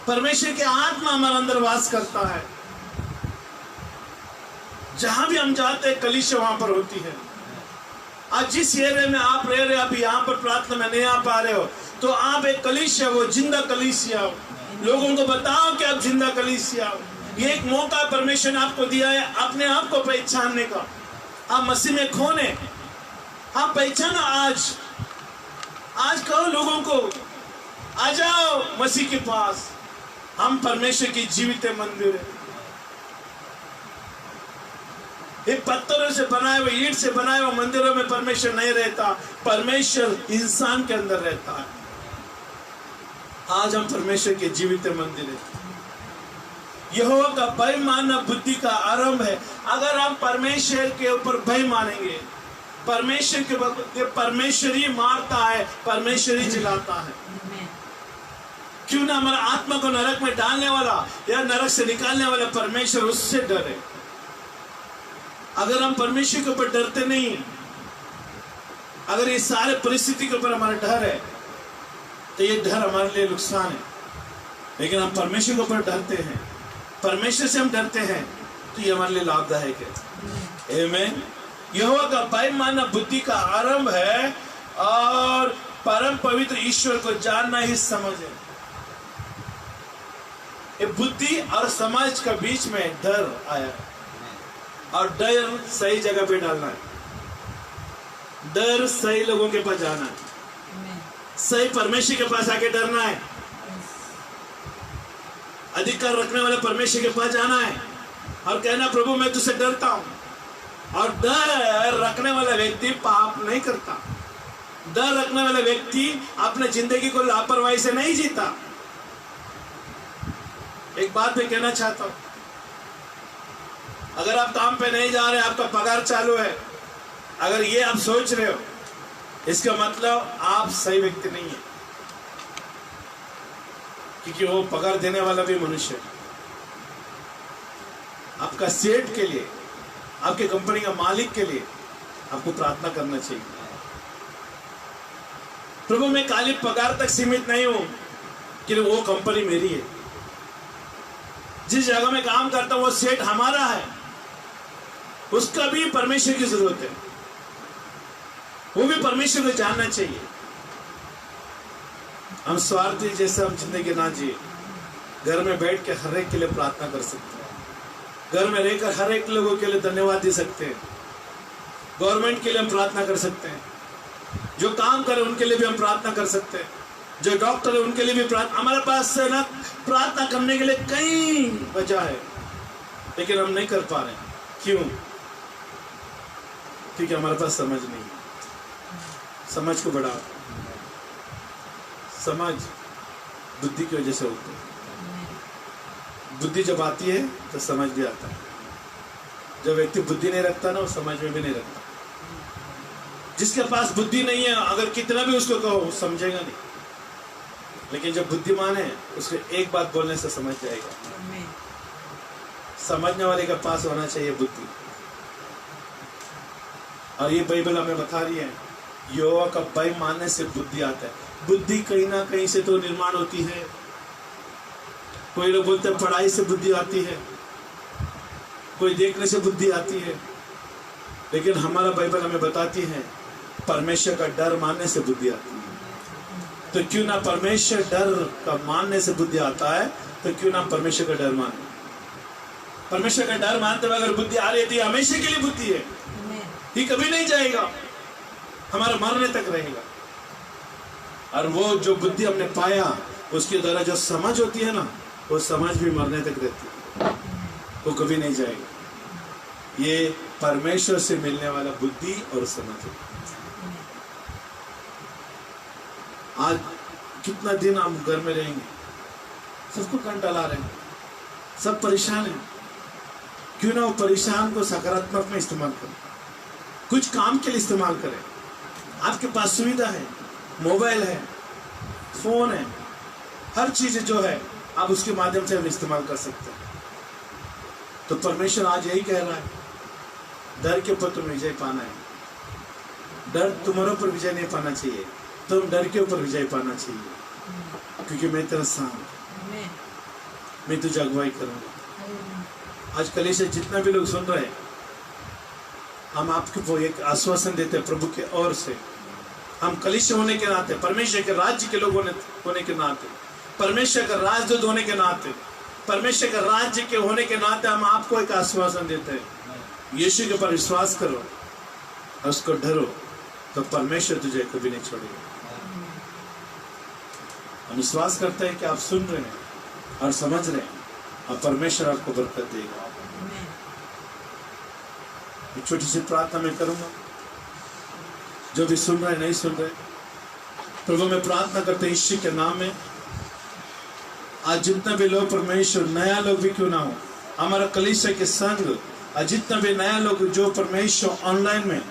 परमेश्वर की आत्मा हमारे अंदर वास करता है। जहां भी हम जाते हैं कलीसिया वहां पर होती है। आज जिस एरिया में आप रह रहे, अभी यहाँ पर प्रार्थना में नहीं आ पा रहे हो, तो आप एक कलीसिया, वो जिंदा कलीसिया हो। लोगों को बताओ कि आप जिंदा कलीसिया हो। ये एक मौका परमेश्वर ने आपको दिया है अपने आप को पहचानने का। आप मसीह में कौन है, आप पहचाना। आज कहो लोगों को, आ जाओ मसीह के पास, हम परमेश्वर की जीवित मंदिर है। ये पत्थरों से बनाए हुए, ईंट से बनाए हुए मंदिरों में परमेश्वर नहीं रहता, परमेश्वर इंसान के अंदर रहता है। आज हम परमेश्वर के जीवित मंदिर है। यहोवा का भय मानना बुद्धि का आरंभ है। अगर हम परमेश्वर के ऊपर भय मानेंगे, परमेश्वर ही मारता है, परमेश्वर ही जिलाता है। क्यों ना हमारा आत्मा को नरक में डालने वाला या नरक से निकालने वाला परमेश्वर, उससे डरे। अगर हम परमेश्वर के ऊपर डरते नहीं, अगर ये सारे परिस्थिति के ऊपर हमारा डर है, तो ये डर हमारे लिए नुकसान है। लेकिन हम परमेश्वर के ऊपर डरते हैं, परमेश्वर से हम डरते हैं, तो ये हमारे लिए लाभदायक है। आमीन। यहोवा का भय मानना बुद्धि का आरंभ है और परम पवित्र ईश्वर को जानना ही समझ है। ये बुद्धि और समझ के बीच में डर आया है, और डर सही जगह पे डालना है। डर सही लोगों के पास जाना है, सही परमेश्वर के पास आके डरना है। अधिकार रखने वाले परमेश्वर के पास जाना है और कहना, प्रभु मैं तुझसे डरता हूं। और डर रखने वाला व्यक्ति पाप नहीं करता। डर रखने वाला व्यक्ति अपने जिंदगी को लापरवाही से नहीं जीता। एक बात मैं कहना चाहता हूं, अगर आप काम पे नहीं जा रहे, आपका पगार चालू है, अगर ये आप सोच रहे हो, इसका मतलब आप सही व्यक्ति नहीं है। क्योंकि वो पगार देने वाला भी मनुष्य है। आपका सेठ के लिए, आपके कंपनी का मालिक के लिए आपको प्रार्थना करना चाहिए। प्रभु मैं खाली पगार तक सीमित नहीं हूं कि वो कंपनी मेरी है। जिस जगह में काम करता हूं वो सेठ हमारा है, उसका भी परमेश्वर की जरूरत है। वो भी परमेश्वर को जानना चाहिए। हम स्वार्थी जैसे हम जिंदगी ना जिए। घर में बैठ के हर एक के लिए प्रार्थना कर सकते हैं, घर में रहकर हर एक लोगों के लिए धन्यवाद दे सकते हैं, गवर्नमेंट के लिए हम प्रार्थना कर सकते हैं, जो काम करे उनके लिए भी हम प्रार्थना कर सकते हैं, जो डॉक्टर है उनके लिए भी प्रार्थना। हमारे पास है ना प्रार्थना करने के लिए कई वजह है, लेकिन हम नहीं कर पा रहे। क्यों? क्योंकि हमारे पास समझ नहीं। समझ को बढ़ाओ। समझ बुद्धि की वजह से होती है। बुद्धि जब आती है तो समझ भी आता है। जब व्यक्ति बुद्धि नहीं रखता ना, वो समझ में भी नहीं रखता। जिसके पास बुद्धि नहीं है, अगर कितना भी उसको कहो वो समझेगा नहीं। लेकिन जब बुद्धिमान है, उसको एक बात बोलने से समझ जाएगा। समझने वाले के पास होना चाहिए बुद्धि। और ये बाइबल हमें बता रही है, यहोवा का भय मानने से बुद्धि आता है। बुद्धि कहीं ना कहीं से तो निर्माण होती है। कोई लोग बोलते हैं पढ़ाई से बुद्धि आती है, कोई देखने से बुद्धि आती है, लेकिन हमारा बाइबल हमें बताती है परमेश्वर का डर मानने से बुद्धि आती है। तो क्यों ना परमेश्वर डर का मानने से बुद्धि आता है, तो क्यों ना परमेश्वर का डर माने। परमेश्वर का डर मानते हुए अगर बुद्धि आ रही थी, हमेशा के लिए बुद्धि है, ये कभी नहीं जाएगा, हमारा मरने तक रहेगा। और वो जो बुद्धि हमने पाया, उसके द्वारा जो समझ होती है ना, वो समझ भी मरने तक रहती है, वो कभी नहीं जाएगा। ये परमेश्वर से मिलने वाला बुद्धि और समझ है। आज कितना दिन हम घर में रहेंगे, सबको कंटा ला रहे हैं, सब परेशान हैं। क्यों ना वो परेशान को सकारात्मक में इस्तेमाल करें, कुछ काम के लिए इस्तेमाल करें। आपके पास सुविधा है, मोबाइल है, फोन है, हर चीज जो है आप उसके माध्यम से हम इस्तेमाल कर सकते हैं। तो परमेश्वर आज यही कह रहा है, डर के ऊपर तुम्हें विजय पाना है। डर तुम्हारे ऊपर विजय नहीं पाना चाहिए, तुम डर के ऊपर विजय पाना चाहिए। क्योंकि मैं तेरा साथ, मैं तुझे अगुवाई करूंगा। आज कल से जितना भी लोग सुन रहे हैं, हम आपको एक आश्वासन देते हैं प्रभु के ओर से। हम कलीसिया होने के नाते, परमेश्वर के राज्य के लोग होने के नाते, परमेश्वर का राजदूत होने के नाते, परमेश्वर का राज्य के होने के नाते हम आपको एक आश्वासन देते हैं, यीशु के ऊपर विश्वास करो और उसको डरो, तो परमेश्वर तुझे कभी नहीं छोड़ेगा। हम विश्वास करते हैं कि आप सुन रहे हैं और समझ रहे हैं और परमेश्वर आपको बरकत देगा। एक छोटी सी प्रार्थना मैं करूंगा, जो भी सुन रहे नहीं सुन रहे, प्रभु मैं प्रार्थना करते हैं यीशु के नाम में, आज जितना भी लोग परमेश्वर, नया लोग भी क्यों ना हो, हमारा कलीसिया के संग, आज जितना भी नया लोग जो परमेश्वर ऑनलाइन में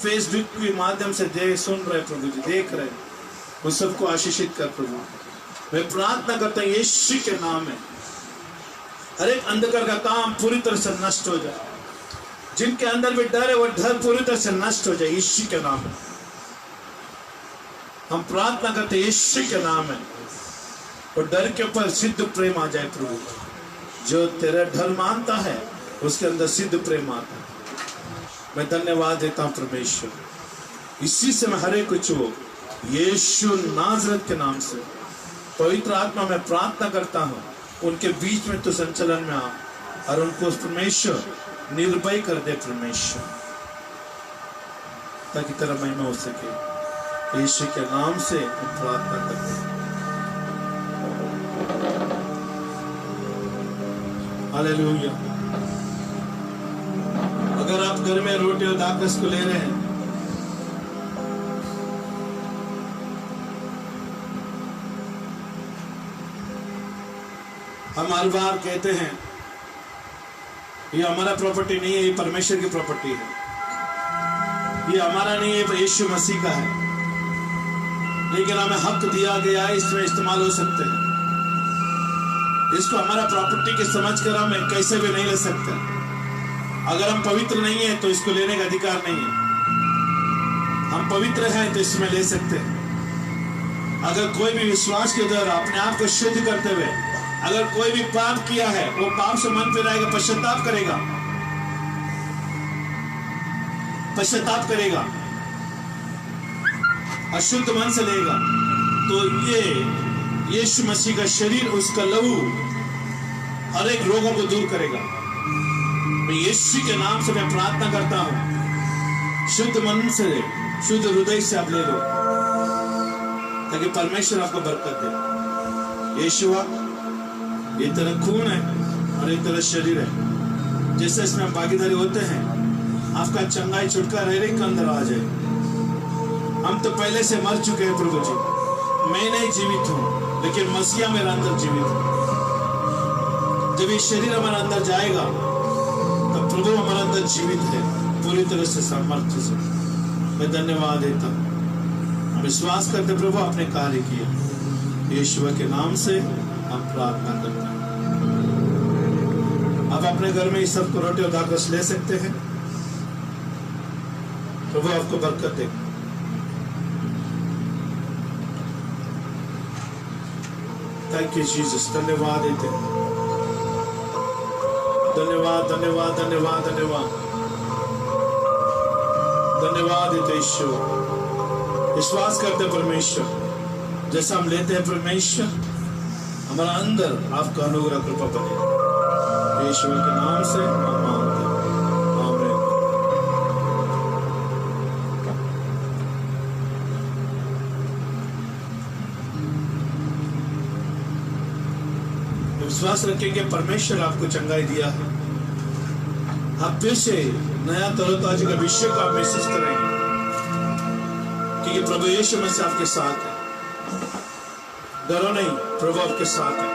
फेसबुक के माध्यम से सुन रहे प्रभु जी, देख रहे, उन सबको आशीषित कर प्रभु। मैं प्रार्थना करता हूँ यीशु के नाम में, हर एक अंधकार का काम पूरी तरह से नष्ट हो जाए, जिनके अंदर भी डर है वो डर पूरी तरह से नष्ट हो जाए यीशु के नाम में। हम प्रार्थना करते हैं यीशु के नाम में, और डर के ऊपर सिद्ध प्रेम आ जाए प्रभु। जो तेरा डर मानता है उसके अंदर सिद्ध प्रेम आता है। मैं धन्यवाद देता हूं परमेश्वर, इसी से मैं हर एक कुछ हो यीशु नाजरत के नाम से, पवित्र आत्मा में प्रार्थना करता हूं, उनके बीच में तो संचलन में आ और उनको परमेश्वर निर्भय कर दे परमेश्वर, ताकि तेरा महिमा हो सके। यीशु के नाम से हम प्रार्थना करते हैं, हालेलुया। अगर आप घर में रोटी और दाकस को ले रहे हैं, हम हर बार कहते हैं ये हमारा प्रॉपर्टी नहीं है, ये परमेश्वर की प्रॉपर्टी है, ये हमारा नहीं है, यीशु मसीह का है, लेकिन हमें हक दिया गया है, इसमें इस्तेमाल हो सकते हैं। इसको हमारा प्रॉपर्टी के समझ कर हम कैसे भी नहीं ले सकते। अगर हम पवित्र नहीं है तो इसको लेने का अधिकार नहीं है, हम पवित्र हैं तो इसमें ले सकते हैं। अगर कोई भी विश्वास के द्वारा अपने आप को शुद्ध करते हुए अगर कोई भी पाप किया है, वो पाप से मन फिराएगा, पश्चाताप करेगा, पश्चाताप करेगा, अशुद्ध मन से लेगा, तो ये यीशु मसीह का शरीर, उसका लहू हर एक रोगों को दूर करेगा। मैं यीशु के नाम से मैं प्रार्थना करता हूं, शुद्ध मन से, शुद्ध हृदय से आप ले लो, ताकि परमेश्वर आपको बरकत दे। यीशुआ, ये तेरा खून है और एक तेरा शरीर है, जैसे इसमें हम भागीदारी होते हैं, आपका चंगाई छुटकारा हर एक के अंदर आ जाए। हम तो पहले से मर चुके हैं प्रभु जी, मैं नहीं जीवित हूं, लेकिन मसीहा मेरा अंदर जीवित है। जब ये शरीर हमारे अंदर जाएगा तब प्रभु हमारे अंदर जीवित है पूरी तरह से, सामर्थ्य से। मैं धन्यवाद देता हूं, हम विश्वास करते प्रभु आपने कार्य किया, यीशु के नाम से हम प्रार्थना करते हैं। आप अपने घर में इस सब को रोटी और दाकस ले सकते हैं, प्रभु आपको बरकत दे। थैंक यू जीसस, धन्यवाद देते हैं, धन्यवाद धन्यवाद धन्यवाद धन्यवाद धन्यवाद देते ईश्वर। विश्वास करते परमेश्वर, जैसा हम लेते हैं परमेश्वर, हमारा अंदर आपका अनुग्रह कृपा बने, ईश्वर के नाम से हम मांगते हैं, आमीन। विश्वास रखेंगे परमेश्वर आपको चंगाई दिया है, आप फिर से नया तरोताजा का विषय को आप महसूस करेंगे, क्योंकि प्रभु यीशु मसीह आपके साथ है। डरो नहीं, प्रभु आपके साथ है।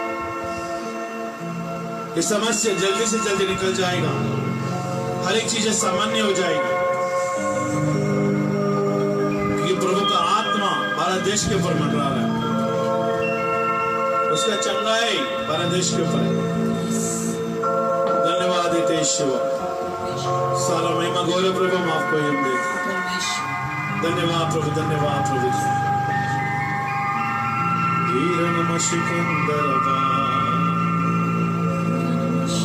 ये समस्या जल्दी से जल्दी निकल जाएगा, हर एक चीजें सामान्य हो जाएगी, क्योंकि प्रभु का आत्मा भारत देश के ऊपर मंडरा रहा है, उसका चंगाई भारत देश के ऊपर है। धन्यवाद देते ईश्वर, सारा महिमा गौरव प्रभु हम आपको ही देते। धन्यवाद प्रभु, धन्यवाद प्रभु जी।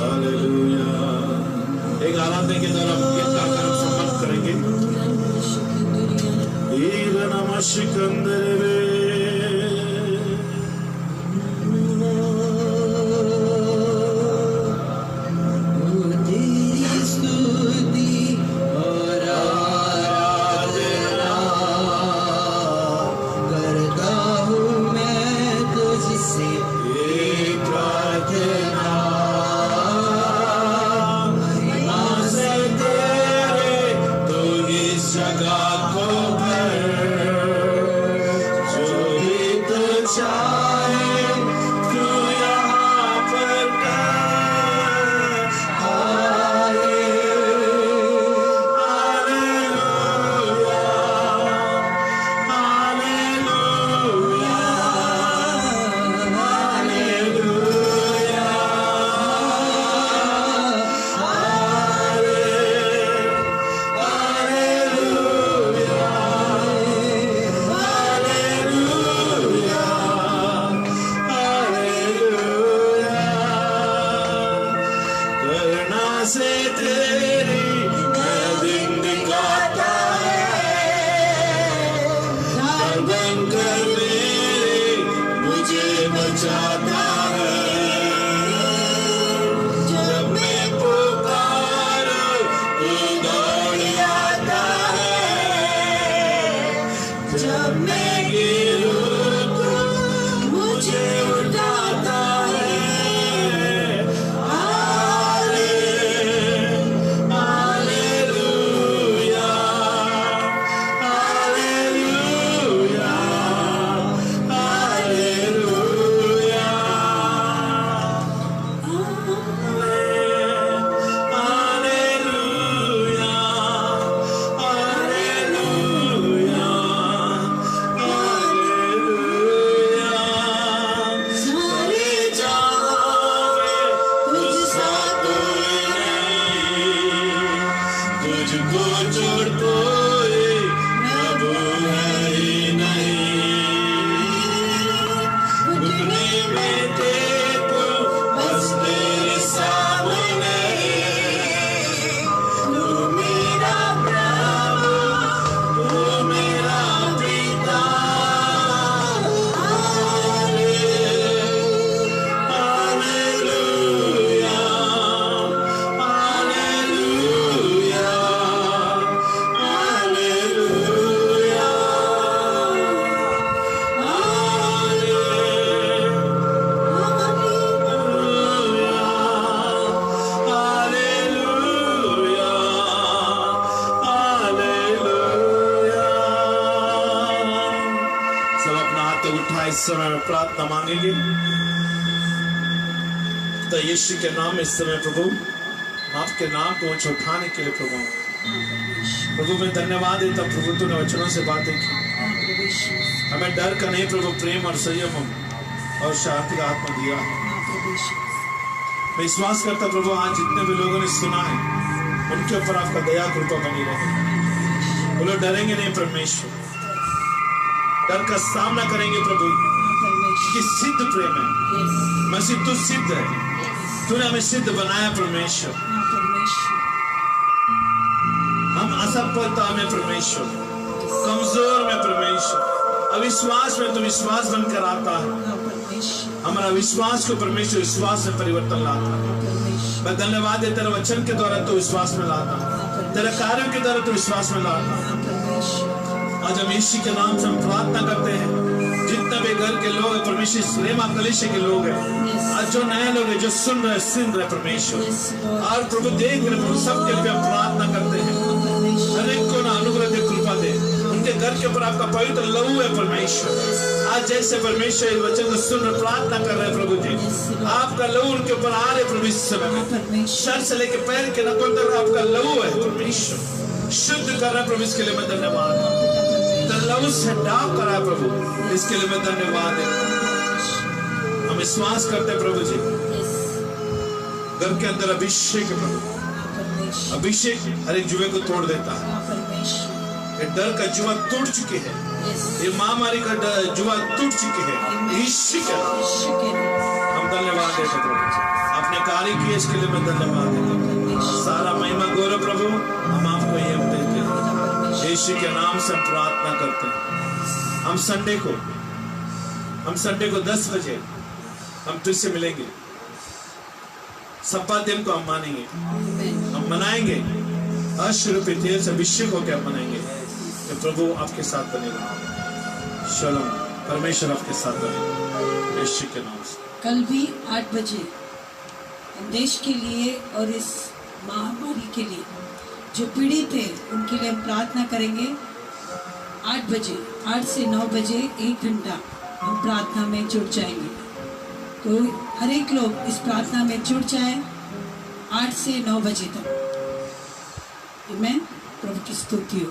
हालेलुया। एक आराधना के द्वारा हम गीत गाकर हम समर्पण करेंगे। ईर नमः सिकंदर वे को छोड़ कोई प्रभु है ही नहीं। घुटने में टेको बस तेरे सामने, तू मेरा प्रभु, तू मेरा पिता। Hallelujah, hallelujah, hallelujah, hallelujah, hallelujah. सब अपना हाथ उठा इस समय में प्रार्थना मांगेंगे। तो यीशु के नाम में इस समय प्रभु आपके नाम को ऊंचा उठाने के लिए प्रभु मैं धन्यवाद देता प्रभु, तूने वचनों से बातें की, हमें डर का नहीं प्रभु, प्रेम और संयम और शांति का आत्मा दिया है। मैं विश्वास करता प्रभु आज जितने भी लोगों ने सुना है उनके ऊपर आपका दया कृपा बनी रहे। वो लोग डरेंगे नहीं परमेश्वर, डर का सामना करेंगे प्रभु, कि सिद्ध प्रेम है। मसीह तू सिद्ध है, तूने हमें सिद्ध बनाया परमेश्वर। हम असफलता में परमेश्वर, कमजोर में परमेश्वर, अविश्वास में तो विश्वास बनकर आता है। हमारा विश्वास को परमेश्वर विश्वास में परिवर्तन लाता है। मैं धन्यवाद देता तेरे वचन के द्वारा तो विश्वास में लाता, तेरे कार्यों के द्वारा तो विश्वास में लाता। आज हम यीशु के नाम से हम प्रार्थना करते हैं, जितने भी घर के लोग हैं परमेश्वर, रेमा कलीसिया के लोग हैं, आज जो नए लोग हैं जो सुन रहे परमेश्वर, और प्रभु देख रहे प्रभु, सबके लिए हम प्रार्थना करते हैं, हर एक को ना अनुग्रह दे, कृपा दे, उनके घर के ऊपर आपका पवित्र लहू है परमेश्वर। आज जैसे परमेश्वर इस वचन को सुन रहे प्रार्थना कर रहे हैं प्रभु जी, आपका लहू उनके ऊपर आ रहे प्रभु। इस समय में सर से लेके पैर के नखों तक आपका लहू है परमेश्वर, शुद्ध कर रहा है प्रभु। इसके लिए मैं धन्यवाद, लहू से डाक करा है प्रभु, इसके लिए मैं धन्यवाद है। हम विश्वास करते हैं प्रभु जी, घर के अंदर अभिषेक है प्रभु, अभिषेक हर एक जुए को तोड़ देता है। ये डर का जुआ टूट चुके हैं, ये महामारी का जुआ टूट चुके हैं। यीशु के हम धन्यवाद देते प्रभु, आपने कार्य किए इसके लिए मैं धन्यवाद देता हूँ। सारा महिमा गौरव प्रभु हम आपको ये देते हैं, यीशु के नाम से हम प्रार्थना करते हैं। हम संडे को 10 बजे हम तुझसे मिलेंगे, सप्ताह दिन को हम मानेंगे, हम मनाएंगे, अश्रुपी तेल से अभिषेक होकर हम मनाएंगे कि प्रभु आपके साथ बनेगा। शलोम, परमेश्वर आपके साथ बनेगा यीशु के नाम से। कल भी 8 बजे हम देश के लिए और इस महामारी के लिए जो पीड़ित है उनके लिए हम प्रार्थना करेंगे। 8 बजे, 8 से 9 बजे 1 घंटा हम प्रार्थना में जुड़ जाएंगे। तो हर एक लोग इस प्रार्थना में जुड़ जाए 8 से 9 बजे तक। आमीन। प्रभु की स्तुति हो।